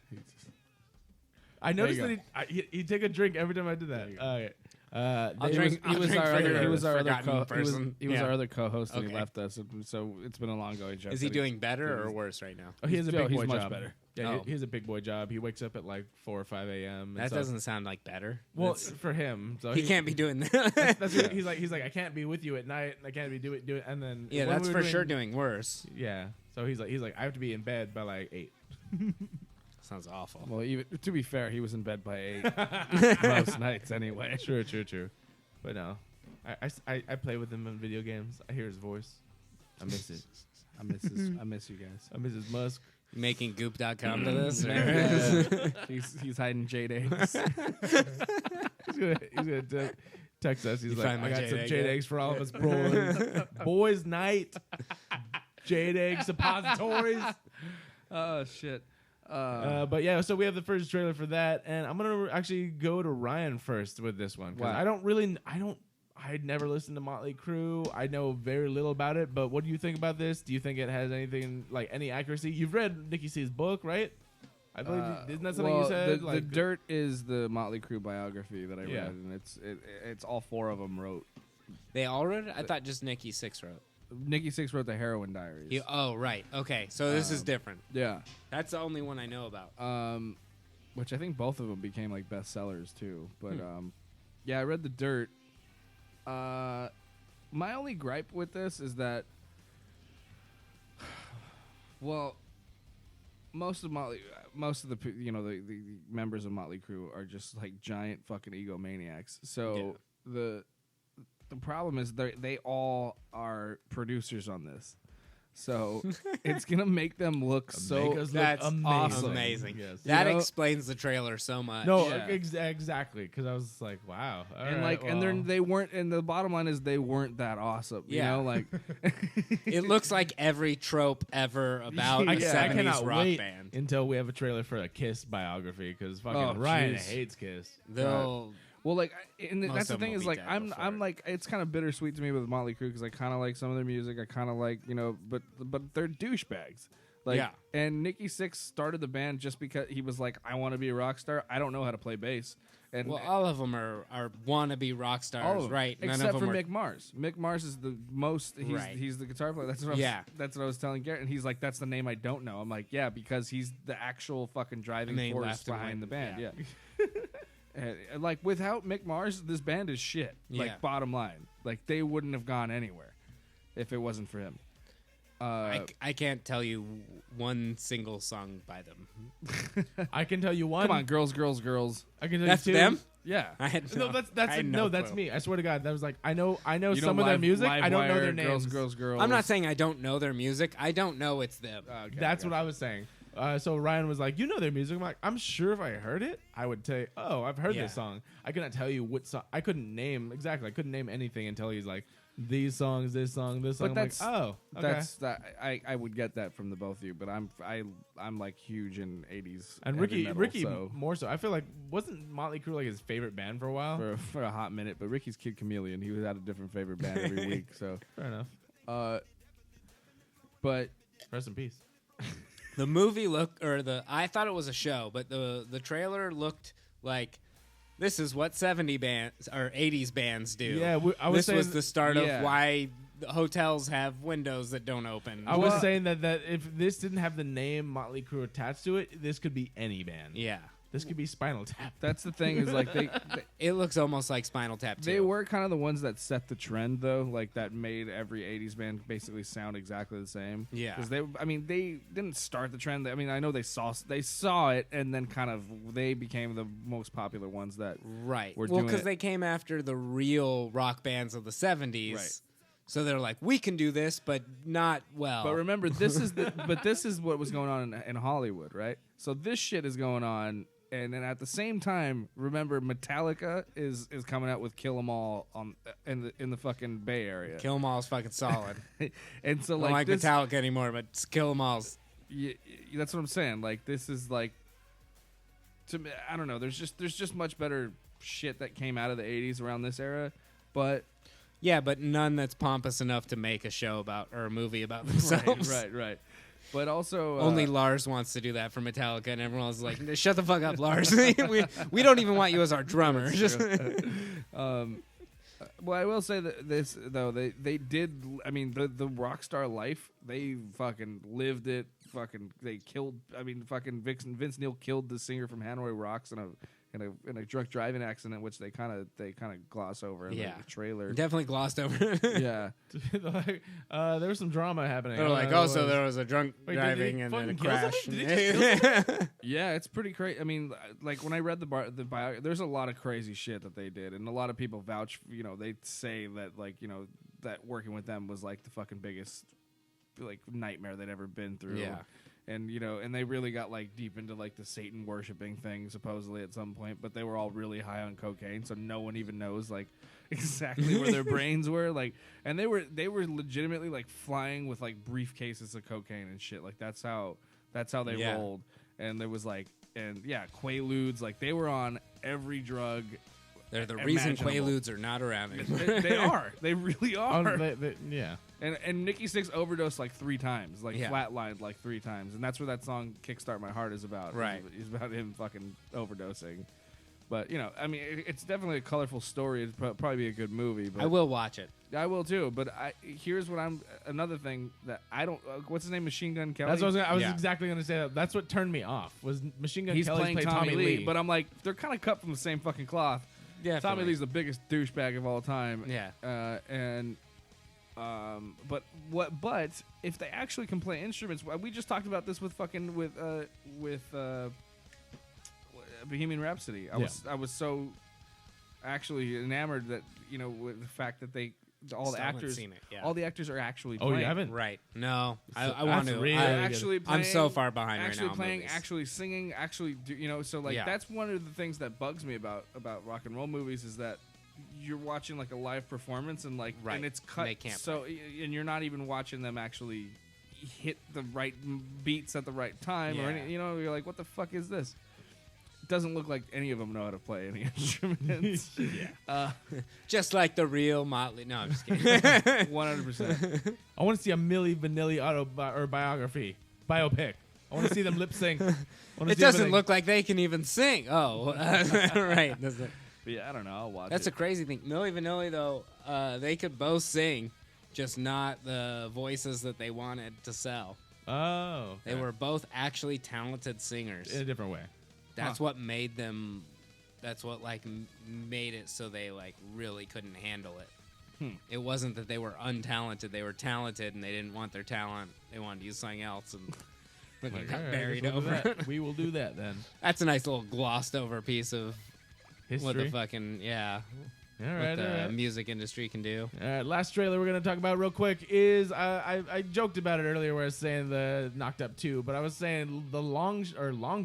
I noticed you that he'd take a drink every time I did that. Okay. I'll They- drink- He was our for other. the He was our other. forgotten person. He was Yeah. our other co-host, and he Okay. left us. So it's been a long going joke. Is he that doing better or worse right now? Oh, he has a He's- big he's boy much job. better. Yeah, Oh. he has a big boy job. He wakes up at like 4 or 5 a.m. and That so- doesn't sound like better. well That's- for him. So he can't be doing that. That's what, he's like I can't be with you at night. And I can't be do it. And then Yeah, when that's we were for sure doing worse. Yeah. So he's like I have to be in bed by like 8. Sounds awful. Well, even to be fair, he was in bed by 8 most nights anyway. True. But no, I play with him in video games. I hear his voice. I miss it. I miss you guys. I miss his musk. Making goop.com to this? He's hiding jade eggs. He's gonna text us. He's You like, find my I got jade some egg jade yet?" eggs for all of us boys. Boys night. Jade egg suppositories. Oh shit. But yeah, so we have the first trailer for that, and I'm gonna actually go to Ryan first with this one because Wow. I'd never listened to Motley Crue. I know very little about it, but what do you think about this? Do you think it has anything like any accuracy? You've read Nikki C's book, right? I believe isn't that something you said? The Dirt is the Motley Crue biography that I Yeah. read, and it's all 4 of them wrote. They all wrote it? I thought just Nikki Sixx wrote. Nikki Sixx wrote the Heroin Diaries. Oh, right. Okay, so this is different. Yeah. That's the only one I know about. Which I think both of them became like bestsellers too. But yeah, I read The Dirt. My only gripe with this is that, well, most of the members of Motley Crue are just like giant fucking egomaniacs. So the problem is they all are producers on this. So it's gonna make them look so. Make us look That's amazing. amazing. Yes. That You know? explains the trailer so much. No, Yeah. exactly. Because I was like, wow. All And right, well. they weren't. And the bottom line is they weren't that awesome. Yeah. You know, like It looks like every trope ever about a I 70s cannot rock wait band. until we have a trailer for a Kiss biography because fucking Oh, Ryan jeez. hates Kiss. They'll well, like, and Most that's the of them thing will is be like dead I'm before. like it's kind of bittersweet to me with Motley Crue because I kind of like some of their music. I kind of like but they're douchebags. Like, Yeah. And Nikki Sixx started the band just because he was like, I want to be a rock star. I don't know how to play bass. And well, all of them are wannabe rock all stars, of them, right? None except of for them are. Mick Mars. Mick Mars is the most. Right. He's the guitar player. That's what that's what I was telling Garrett, and he's like, "That's the name I don't know." I'm like, "Yeah, because he's the actual fucking driving And then he force left and behind the went- band." Yeah. And, like without Mick Mars, this band is shit. Yeah. Like bottom line, like they wouldn't have gone anywhere if it wasn't for him. I can't tell you one single song by them. I can tell you one. Come on, girls, girls, girls. I can tell That's you two. them? Yeah. I had No, that's I had no, no that's clue. me. I swear to God, that was like I know You some of their music. I don't know their Livewire, names. Girls, girls, girls. I'm not saying I don't know their music. I don't know it's them. Okay, That's I what I was saying. So Ryan was like, you know their music. I'm like, I'm sure if I heard it, I would say, oh, I've heard this song. I couldn't tell you what song. I couldn't name I couldn't name anything until he's like, these songs, this song, this song. But I'm like, oh, okay. That's that. I would get that from the both of you, but I'm like huge in 80s And heavy Ricky metal, so more so. I feel like wasn't Motley Crue like his favorite band for a while? for a hot minute. But Ricky's Kid Chameleon, he had a different favorite band every week. So Fair enough. but Rest in peace. The movie I thought it was a show, but the trailer looked like this is what 70 bands or 80s bands do. Yeah, this was the start yeah. of why the hotels have windows that don't open. I was saying that if this didn't have the name Motley Crue attached to it, this could be any band. Yeah. This could be Spinal Tap. that's the thing is like they It looks almost like Spinal Tap too. they were kind of the ones that set the trend though, like that made every 80s band basically sound exactly the same. Yeah. Because they didn't start the trend. I mean, I know they saw it and then kind of they became the most popular ones that right. were Well, doing because it. they came after the real rock bands of the 70s. Right. So they're like, we can do this, but not well. But remember, this is what was going on in Hollywood, right? So this shit is going on, and then at the same time, remember, Metallica is coming out with Kill 'Em All in the fucking Bay Area. Kill 'Em All's fucking solid. And so I don't like this, Metallica anymore, but Kill 'Em All's. that's what I'm saying. Like this is like, to me, I don't know. There's just much better shit that came out of the '80s around this era, but Yeah, but none that's pompous enough to make a show about or a movie about themselves. right. But also Only Lars wants to do that for Metallica, and everyone else is like, "Shut the fuck up, Lars. we don't even want you as our drummer." Well, I will say that this though they did. I mean, the rock star life, they fucking lived it. Fucking they killed. I mean, fucking Vince Neil killed the singer from Hanoi Rocks in a drunk driving accident, which they kind of gloss over in the trailer. Definitely glossed over. Yeah, Like, there was some drama happening. They're like, oh, oh, so there was a drunk Wait, driving did he and then a fucking kill crash. somebody? Did he just kill yeah, it's pretty crazy. I mean, like when I read the bio, there's a lot of crazy shit that they did, and a lot of people vouch. They say that that working with them was like the fucking biggest like nightmare they'd ever been through. Yeah. And and they really got like deep into like the Satan worshiping thing supposedly at some point, but they were all really high on cocaine, so no one even knows like exactly where their brains were. Like, and they were legitimately like flying with like briefcases of cocaine and shit. Like that's how they rolled. And there was like Quaaludes. Like they were on every drug. They're the reason imaginable. Quaaludes are not around anymore. They are. They really are. yeah. And Nikki Sixx overdosed like 3 times, like Yeah. flatlined like 3 times, and that's what that song "Kickstart My Heart" is about. Right. It's about him fucking overdosing. But I mean, it's definitely a colorful story. It'd probably be a good movie. But I will watch it. I will too. But here's what another thing that I don't. What's his name? Machine Gun Kelly. That's what I was Yeah. exactly going to say. That's what turned me off. Was Machine Gun He's Kelly's playing played Tommy Lee, Lee. but I'm like, they're kind of cut from the same fucking cloth. Yeah, Tommy Lee's the biggest douchebag of all time. Yeah. But if they actually can play instruments, we just talked about this with Bohemian Rhapsody. I was so actually enamored that with the fact that all Still the haven't actors, seen it, yeah. all the actors are actually Oh, playing. you haven't? Right. No, I So want that's to. really I- good. Actually playing, I'm so far behind right actually now. in playing, movies. actually singing, actually so like Yeah. that's one of the things that bugs me about rock and roll movies is that you're watching like a live performance and like Right. and it's cut They can't so and you're not even watching them actually hit the right beats at the right time or Yeah. any, you're like, what the fuck is this? It doesn't look like any of them know how to play any instruments. Just like the real Motley. No, I'm just kidding. 100%. I want to see a Milli Vanilli biopic. I want to see them lip sync. It doesn't look like they can even sing. Oh, right. But yeah, I don't know. I'll watch That's it. a crazy thing. Milli Vanilli, though, they could both sing, just not the voices that they wanted to sell. Oh. They were both actually talented singers. in a different way. That's what made them. That's what made it so they really couldn't handle it. It wasn't that they were untalented; they were talented, and they didn't want their talent. They wanted to use something else, and it got All right, buried guess we'll do over. that. We will do that then. That's a nice little glossed over piece of History. what the fucking All right, what the all right. music industry can do. All right, last trailer we're going to talk about real quick is I joked about it earlier where I was saying the Knocked Up 2, but I was saying the long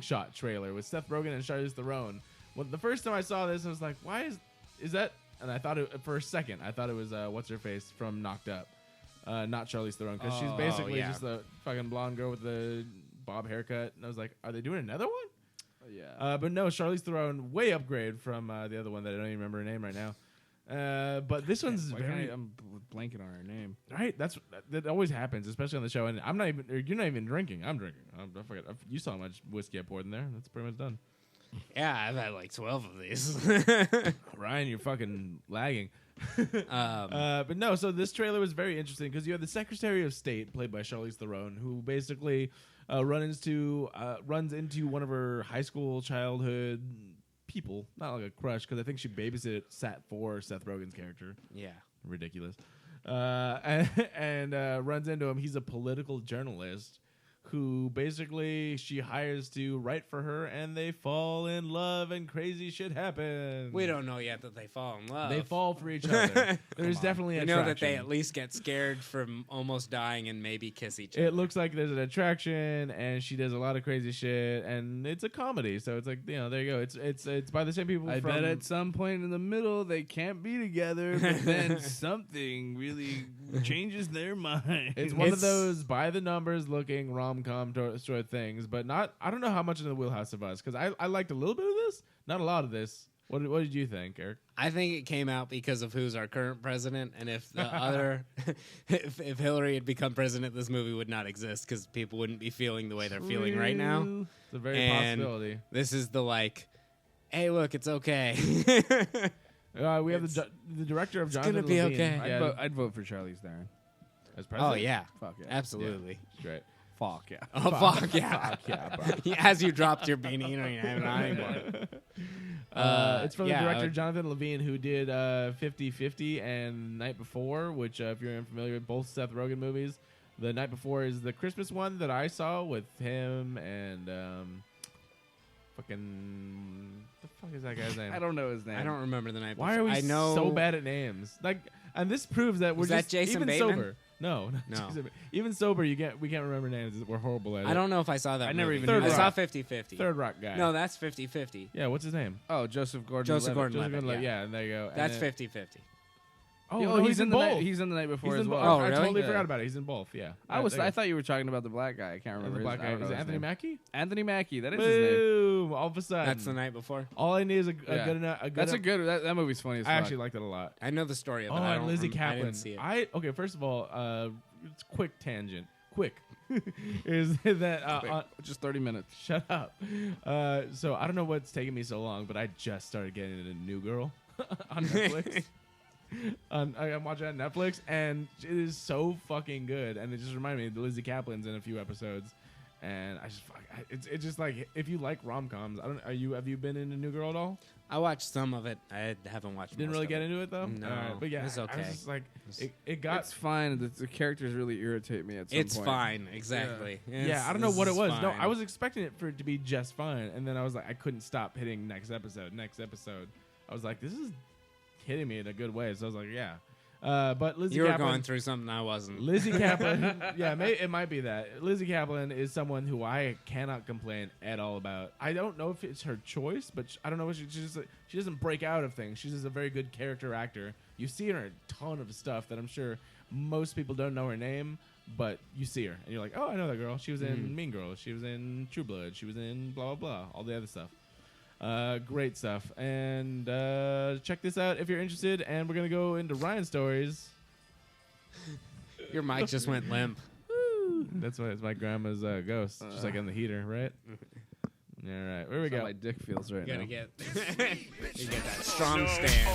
shot trailer with Seth Rogen and Charlize Theron. Well, the first time I saw this, I was like, why is that? And I thought for a second, I thought it was what's her face from Knocked Up, not Charlize Theron, because she's basically just the fucking blonde girl with the bob haircut. And I was like, are they doing another one? Yeah. But no, Charlize Theron way upgrade from the other one that I don't even remember her name right now. But this one's very. I'm blanking on her name. Right, that always happens, especially on the show. And I'm not even. Or you're not even drinking. I'm drinking. I forget. You saw how much whiskey I poured in there. That's pretty much done. Yeah, I've had like 12 of these. Ryan, you're fucking lagging. But no. So this trailer was very interesting because you have the Secretary of State, played by Charlize Theron, who basically runs into one of her high school childhood people, not like a crush, because I think she sat for Seth Rogen's character. Yeah. Ridiculous. And runs into him. He's a political journalist who basically she hires to write for her, and they fall in love, and crazy shit happens. We don't know yet that they fall in love. They fall for each other. There's definitely We an know attraction. that they at least get scared from almost dying and maybe kiss each other. It looks like there's an attraction, and she does a lot of crazy shit, and it's a comedy. So it's like, there you go. It's by the same people. I from, bet at some point in the middle they can't be together, but then something really changes their mind. It's one of those by the numbers looking rom-com sort of things, but not. I don't know how much in the wheelhouse of us, because I liked a little bit of this, not a lot of this. What did you think, Eric? I think it came out because of who's our current president, and if the other, if Hillary had become president, this movie would not exist because people wouldn't be feeling the way they're feeling right now. It's a very And possibility. This is the hey, look, it's okay. We have the director of Jonathan gonna be Levine. okay. Yeah, I'd vote for Charlize Theron. as president. Oh yeah, Fuck yeah. absolutely. Great. Fuck yeah. Oh fuck yeah! Fuck yeah, bro. As you dropped your beanie, you don't even have it on anymore. It's from yeah, the director Jonathan Levine, who did 50-50 and Night Before, which if you're unfamiliar with both Seth Rogen movies, the Night Before is the Christmas one that I saw with him and fucking the fuck is that guy's name? I don't know his name. I don't remember the night. Why before. are we I know so bad at names? And this proves that we're Was that just Jason even Bateman? sober. No, not No. Jason Ba- even sober, we can't remember names. We're horrible at it. I don't know if I saw that. I never movie. even knew I that. saw 50-50. Third Rock guy. No, that's 50-50. Yeah, what's his name? Oh, Joseph Gordon. Joseph Levitt. Gordon-Levitt. Joseph Gordon-Levitt. yeah. Yeah, and there you go. And That's then- 50-50. Oh, Oh, no, he's in the both. night. He's in the night before He's as in well. both. Oh, I really? totally Yeah. forgot about it. He's in both. Yeah. I thought you were talking about the black guy. I can't the remember. black I guy. don't know Is it his Anthony name. Mackie? Anthony Mackie. That is his name. Boom! All of a sudden, That's the night before. all I need is a Yeah. good enough. That's a good. That movie's funny as I fuck. actually liked it a lot. I know the story of it. Oh, I and don't Lizzie I Kaplan. didn't see it. Okay, first of all, it's quick tangent. Quick is that Just 30 minutes. shut up. So I don't know what's taking me so long, but I just started getting into New Girl on Netflix. I'm watching it on Netflix, and it is so fucking good. And it just reminded me of the Lizzie Kaplan's in a few episodes, and it's just like if you like rom-coms. Have you been into New Girl at all? I watched some of it. I haven't watched. Didn't most really of get it. into it though. No, All right, but yeah, it's I was okay. just like it got. It's fine. The characters really irritate me at some It's point. fine. Exactly. Yeah, I don't know what it was. No, Fine. I was expecting it for it to be just fine, and then I was like, I couldn't stop hitting next episode. I was like, this is hitting me in a good way. So I was like, yeah. But Lizzie You were Kaplan, going through something I wasn't. Lizzie Kaplan, yeah, it might be that. Lizzie Kaplan is someone who I cannot complain at all about. I don't know if it's her choice, but I don't know if she doesn't break out of things. She's just a very good character actor. You see her in a ton of stuff that I'm sure most people don't know her name, but you see her and you're like, oh, I know that girl. She was in Mean Girls. She was in True Blood. She was in blah, blah, blah, all the other stuff. Great stuff. And check this out if you're interested. And we're going to go into Ryan's stories. Your mic just went limp. That's why it's my grandma's ghost. Just like on the heater, right? All right, where we That's how go. my dick feels right You now. gotta get, you get that strong stand.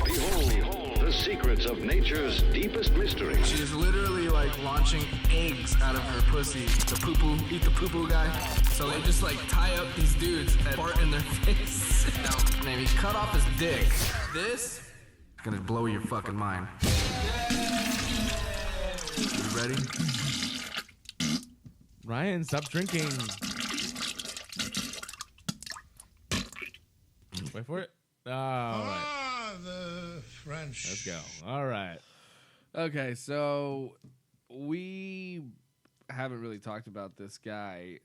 Behold the secrets of nature's deepest mystery. She is literally like launching eggs out of her pussy. The poo-poo, eat the poo-poo guy. So they just like tie up these dudes that fart in their face. And then he cut off his dick. This is gonna blow your fucking mind. You ready? Ryan, stop drinking. Wait for it. All right. The French. Let's go. All right. Okay, so we haven't really talked about this guy,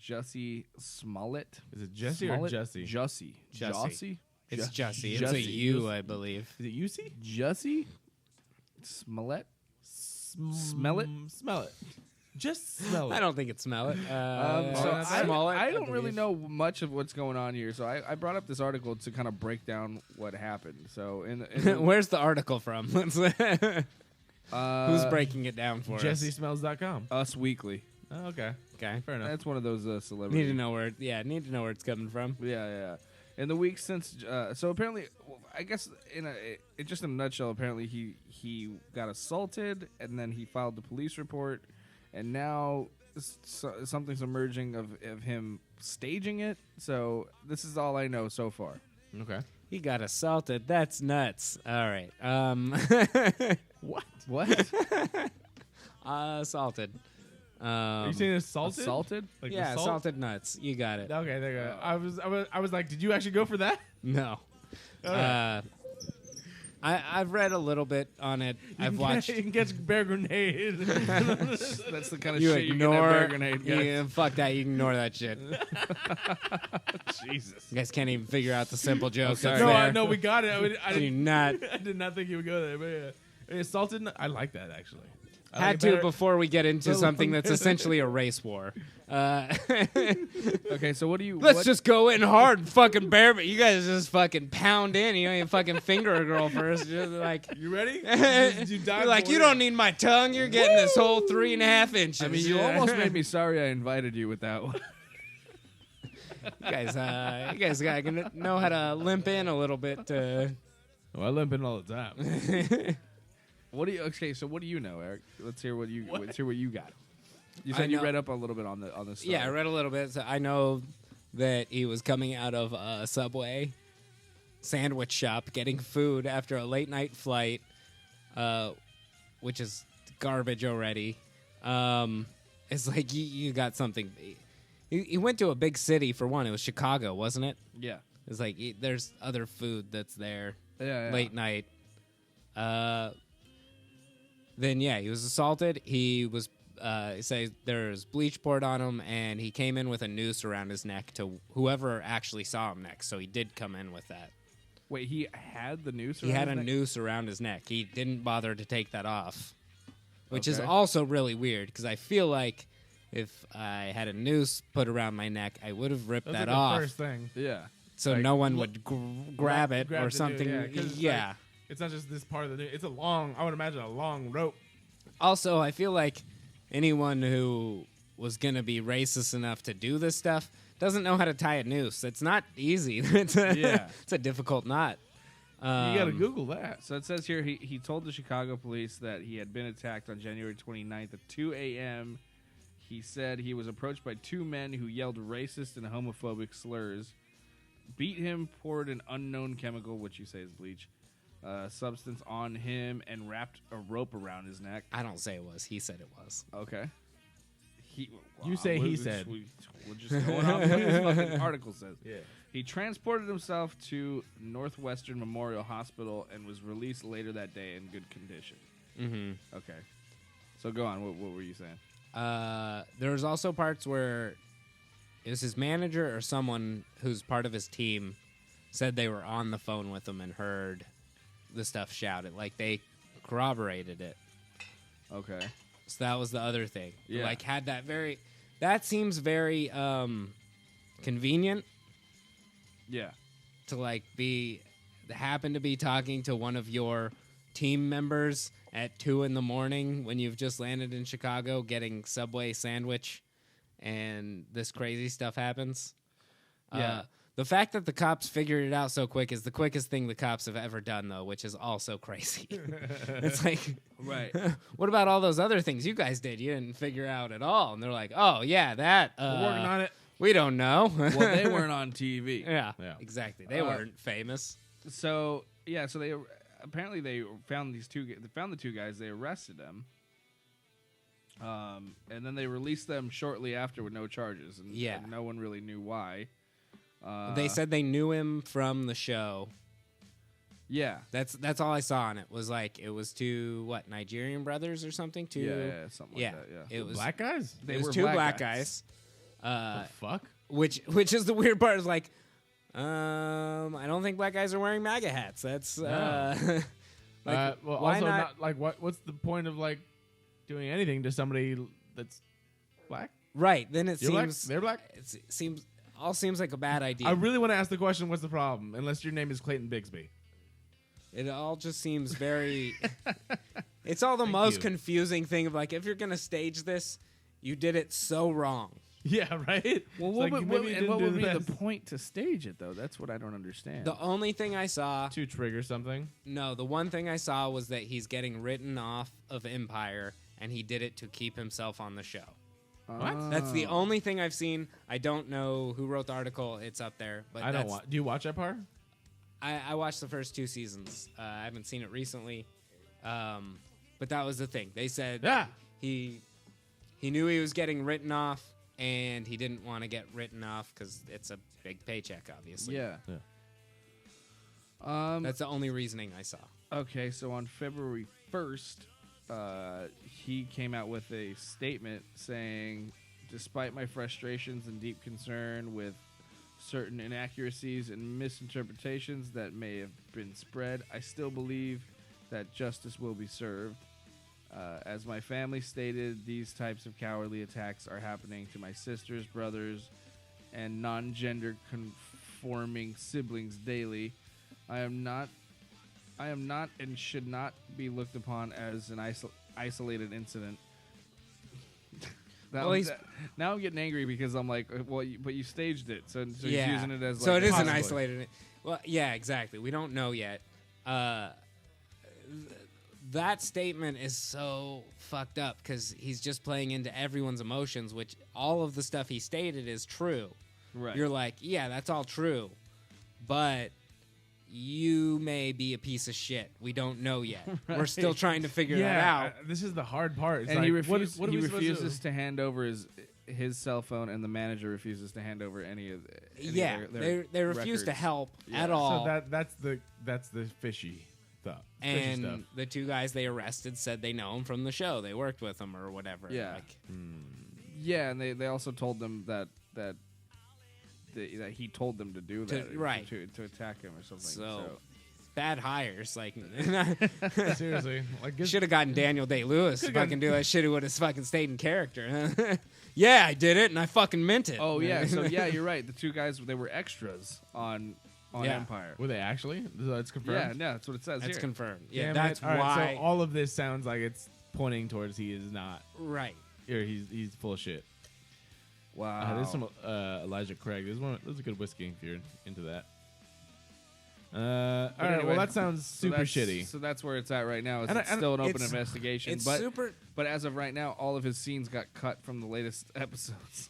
Jussie Smollett. Is it Jesse or Smollett? Jussie? Jussie. Jussie. It's Jussie. It's a Jussie. U, I believe. Is it Jussie? Jussie Smollett. Smell it? Smell it. Just smell it. I don't think it's smell it. So Smollett, I don't really believe. know much of what's going on here, so I brought up this article to kind of break down what happened. So Where's the article from? Who's uh, breaking it down for us? JessieSmells.com. Us Weekly. Oh, okay. Okay. Fair enough. That's one of those celebrities. Need to know where. Need to know where it's coming from. Yeah. In the week since, so apparently, I guess just in a nutshell, apparently he got assaulted and then he filed the police report, and now something's emerging of him staging it. So this is all I know so far. Okay. He got assaulted. That's nuts. All right. What? Assaulted. Are you saying assaulted? Assaulted? Like Yeah, assault? assaulted nuts. You got it. Okay, there you go. I was like, did you actually go for that? No. Okay. I've read a little bit on it. I've watched. You can catch Bear Grenade. That's the kind of You shit ignore. you get at Bear Grenade, guys. Yeah, fuck that. You ignore that shit. Jesus. You guys can't even figure out the simple joke. sorry. that's No, there. we got it. I Do did not. I did not think you would go there, but yeah. Assaulted. I like that actually. I Had like it to better- before we get into So something long- that's essentially a race war. Okay, so what do you... Let's what- just go in hard and fucking bear, but you guys just fucking pound in. You don't even fucking finger a girl first. Just like, You ready? You you're like, you don't need my tongue. You're getting this whole 3.5 inches. I mean, you almost made me sorry I invited you with that one. You guys gotta know how to limp in a little bit. Well, I limp in all the time. What do you? Okay, so what do you know, Eric? Let's hear what you. What? Let's hear what you got. You I said you know- read up a little bit on the story. Yeah, I read a little bit. So I know that he was coming out of a Subway sandwich shop getting food after a late night flight, which is garbage already. It's like you got something. He went to a big city for one. It was Chicago, wasn't it? Yeah. It's like there's other food that's there Yeah. late night. Then he was assaulted. He was say there's bleach poured on him, and he came in with a noose around his neck to whoever actually saw him next. So he did come in with that. Wait, he had the noose. He around had his a neck? noose around his neck. He didn't bother to take that off, which is Okay. also really weird because I feel like if I had a noose put around my neck, I would have ripped That's that like off, the first thing. Yeah. so like, no one lo- would grab it grab or the dude, something. yeah, 'cause it's Yeah. like- It's not just this part of the. It's a long. I would imagine a long rope. Also, I feel like anyone who was going to be racist enough to do this stuff doesn't know how to tie a noose. It's not easy. It's a difficult knot. You got to Google that. So it says here he told the Chicago police that he had been attacked on January 29th at 2 a.m. He said he was approached by two men who yelled racist and homophobic slurs, beat him, poured an unknown chemical, which you say is bleach, substance on him, and wrapped a rope around his neck. I don't say it was. He said it was. Okay. You say he we're said. We're just going off what this fucking article says. Yeah. He transported himself to Northwestern Memorial Hospital and was released later that day in good condition. Mm-hmm. Okay. So go on. What were you saying? There was also parts where it was his manager or someone who's part of his team said they were on the phone with him and heard the stuff shouted. Like they corroborated it. Okay. So that was the other thing. Yeah. Like had that very. That seems very convenient Yeah. to like happen to be talking to one of your team members at 2 a.m. when you've just landed in Chicago getting Subway sandwich and this crazy stuff happens. Yeah. The fact that the cops figured it out so quick is the quickest thing the cops have ever done, though, which is also crazy. It's like, Right. what about all those other things you guys did? You didn't figure out at all. And they're like, oh, yeah, that. We're working on it. We don't know. Well, they weren't on TV. Yeah, Yeah. exactly. They weren't famous. So yeah. So they apparently they found these two. They found the two guys. They arrested them. And then they released them shortly after with no charges. And Yeah. and no one really knew why. They said they knew him from the show. Yeah. That's all I saw on it. Was like it was two Nigerian brothers or something. Two Yeah, something like that. Yeah. It was Black guys? They it was were two black black guys. guys. The fuck? Which is the weird part is like, I don't think black guys are wearing MAGA hats. That's No. like, well, why also not? like what's the point of like doing anything to somebody that's black? Right. Then it You're black? seems They're black? it seems like a bad idea. I really want to ask the question, what's the problem? Unless your name is Clayton Bigsby. It all just seems very. It's all the most you. confusing thing of like, if you're gonna stage this, you did it so wrong. Yeah, right? Well, It's what, like, would, maybe what, you and didn't what do would the be the best. point to stage it, though? That's what I don't understand. The only thing I saw, To trigger something? no, the one thing I saw was that he's getting written off of Empire, and he did it to keep himself on the show. What? That's the only thing I've seen. I don't know who wrote the article. It's up there, but I don't want. Do you watch Empire? I watched the first 2 seasons. I haven't seen it recently, but that was the thing. They said Yeah. he knew he was getting written off, and he didn't want to get written off because it's a big paycheck, obviously. Yeah. That's the only reasoning I saw. Okay, so on February 1st, he came out with a statement saying, despite my frustrations and deep concern with certain inaccuracies and misinterpretations that may have been spread, I still believe that justice will be served. As my family stated, these types of cowardly attacks are happening to my sisters, brothers, and non-gender conforming siblings daily. I am not and should not be looked upon as an isolated incident. Well, now I'm getting angry because I'm like, well, but you staged it, so he's using it as like so it is an possibly. isolated. Well, yeah, exactly. We don't know yet. That statement is so fucked up because he's just playing into everyone's emotions, which all of the stuff he stated is true. Right. You're like, yeah, that's all true, but you may be a piece of shit. We don't know yet. We're still trying to figure that out. This is the hard part. It's And like, he, what refuses, are he we supposed to refuses do? to hand over his cell phone, and the manager refuses to hand over any of Yeah, their they refuse to records. help at Yeah. all. So that's the fishy stuff. Fishy and stuff. the 2 guys they arrested said they know him from the show. They worked with him or whatever. Yeah. Like, Yeah, and they also told them that he told them to do that, right. to attack him or something. So, bad hires. Like, Seriously, like should have gotten Daniel Day-Lewis to Could've fucking do that shit. He would have fucking stayed in character. Yeah, I did it, and I fucking meant it. Oh yeah, so yeah, you're right. The 2 guys, they were extras on Yeah. Empire. Were they actually? That's Yeah, confirmed. no, that's what it says That's here. confirmed. Yeah, Damn that's it. All right, why. so all of this sounds like it's pointing towards he is not, right. or he's full of shit. Wow. There's some Elijah Craig. There's a good whiskey if you're into that. All right. anyway, Well, that sounds super that's- shitty. So that's where it's at right now. Is And it's I- still an open it's- investigation. It's but super. but as of right now, all of his scenes got cut from the latest episodes.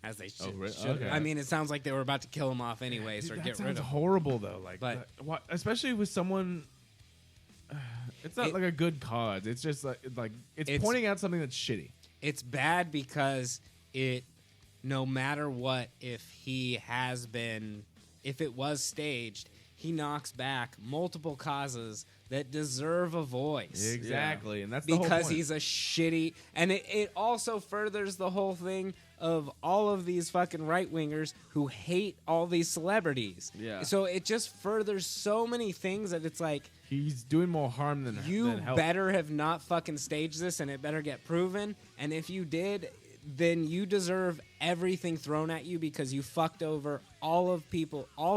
As they should. Oh, really? should. Okay. I mean, it sounds like they were about to kill him off anyways, or That get sounds rid of him. horrible though. Like, But- especially with someone. It's not It- like a good cause. It's just like it's pointing out something that's shitty. It's bad because no matter what, if it was staged, he knocks back multiple causes that deserve a voice. Exactly, and that's the whole Because point. he's a shitty, and it also furthers the whole thing of all of these fucking right wingers who hate all these celebrities. Yeah. So it just furthers so many things that it's like, He's doing more harm than you help. better have not fucking staged this, and it better get proven. And if you did, then you deserve everything thrown at you because you fucked over all of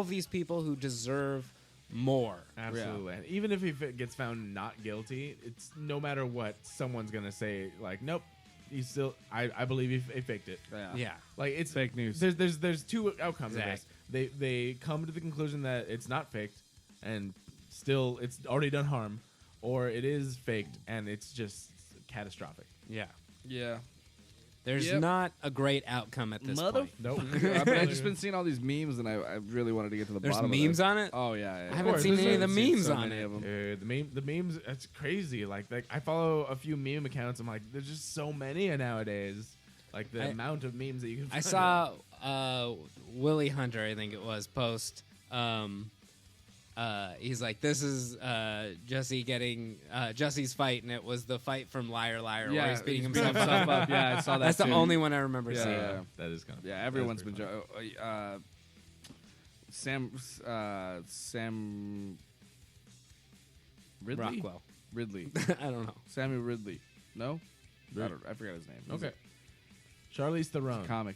these people who deserve more. Absolutely. And even if he gets found not guilty, it's no matter what, someone's gonna say like, nope, he's still. I believe he faked it. Yeah. Like it's Fake news. There's 2 outcomes of Exact. this. They come to the conclusion that it's not faked, and still it's already done harm, or it is faked and it's just catastrophic. Yeah. Yeah. There's Yep. not a great outcome at this Mother- point. Nope. I've just been seeing all these memes, and I really wanted to get to the There's bottom memes of on it? Oh yeah, yeah. I haven't course, seen there's any of the I've seen memes so on many it. of them. The memes, that's crazy. Like I follow a few meme accounts. I'm like, there's just so many nowadays. Like the I- amount of memes that you can. I find. saw Willie Hunter, I think it was, post. He's like, this is Jesse's fight, and it was the fight from Liar Liar where he's beating himself up. Yeah, I saw that. That's too. the only one I remember Yeah, seeing. yeah. That is kind of Everyone's been. Sam Ridley. Rockwell. Ridley. I don't know. Samuel Ridley. No, I forgot his name. Okay. Charlize Theron. He's a comic.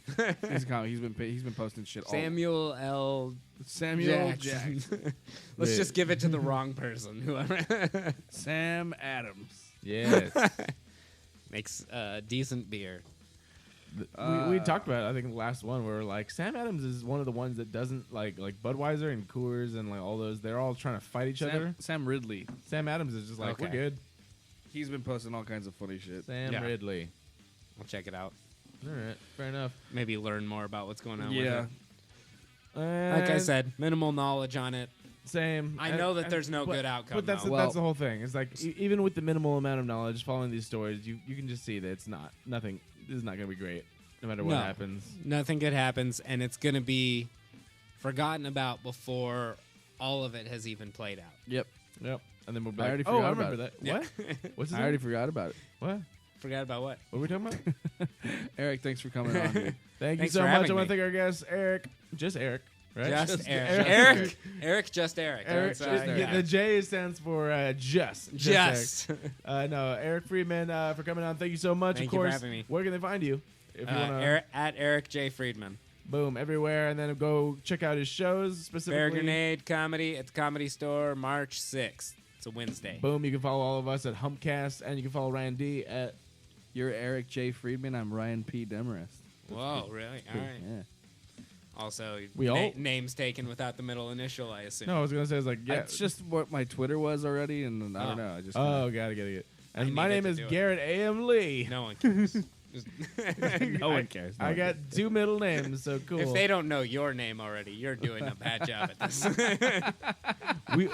He's a comic. He's been posting shit. Samuel L. Samuel Jackson. Jackson. Let's just give it to the wrong person. Whoever Sam Adams. Yes. makes decent beer. We talked about it, I think, in the last one where like Sam Adams is one of the ones that doesn't like Budweiser and Coors and like all those. They're all trying to fight each other. Sam Ridley. Sam Adams is just like, Okay. we're good. He's been posting all kinds of funny shit. Sam Yeah. Ridley. I'll check it out. All right, fair enough. Maybe learn more about what's going on. Yeah. With it. Like I And said, minimal knowledge on it. same. I know that there's no good outcome, But that's though. that's the whole thing. It's like even with the minimal amount of knowledge following these stories, you can just see that it's nothing. This is not going to be great, no matter what No. happens. Nothing good happens, and it's going to be forgotten about before all of it has even played out. Yep. Yep. And then we'll be I like, already oh, forgot I about remember it. that. Yeah. What? What's his I already name? forgot about it. What? Forgot about what? What were we talking about? Eric, thanks for coming on. Dude. Thank you Thanks so for much. having I want me. to thank our guest, Eric. Just Eric, right? Just Eric. Eric. Eric, just Eric. Eric. That's, Yeah, the J stands for just. Just. Eric. No, Eric Freedman for coming on. Thank you so much. Thank of you for course, having me. where can they find you? If you wanna, at Eric J. Friedman. boom, everywhere, and then go check out his shows Bear specifically. Grenade Comedy at the Comedy Store, March 6th. It's a Wednesday. Boom, you can follow all of us at Humpcast, and you can follow Ryan D at. You're Eric J. Friedman. I'm Ryan P. Demarest. Whoa, really? All right. Yeah. Also, We all- names taken without the middle initial, I assume. No, I was gonna say it's like yeah. It's just what my Twitter was already, and I don't know. I just Oh, got it. I And my needed name to is do it. Garrett A.M. Lee. No one cares. no one cares. I got two middle names, so cool. If they don't know your name already, you're doing a bad job at this. We,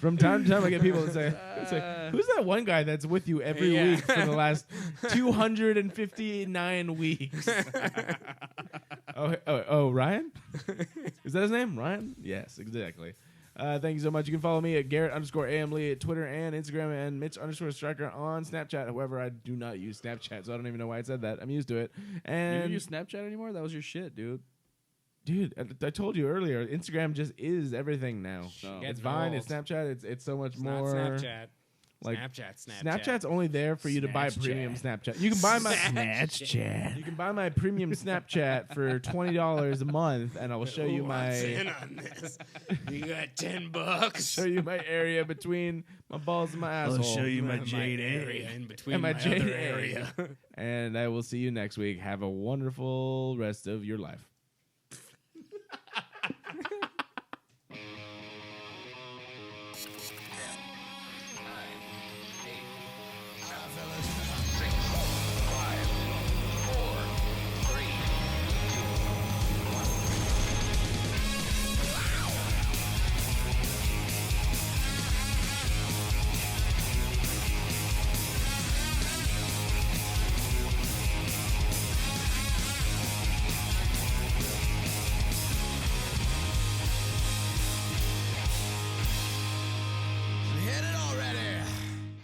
from time to time, I get people that say, "Who's that one guy that's with you every Yeah. week for the last 259 weeks?" oh, Ryan? Is that his name? Ryan? Yes, exactly. Thank you so much. You can follow me at Garrett_AMLee at Twitter and Instagram, and Mitch_Striker on Snapchat. However, I do not use Snapchat, so I don't even know why I said that. I'm used to it. You And don't use Snapchat anymore? That was your shit, dude. dude, I told you earlier, Instagram just is everything now. Getting It's Vine, old. it's Snapchat, it's so much It's more. not Snapchat. Like, Snapchat. Snapchat's only there for you to buy premium Snapchat. You can buy my Snapchat. You can buy my premium Snapchat for $20 a month, and I will show you What's my in on this? You got $10. show you my area between my balls and my asshole. my area in between And my my jade other area. area. And I will see you next week. Have a wonderful rest of your life.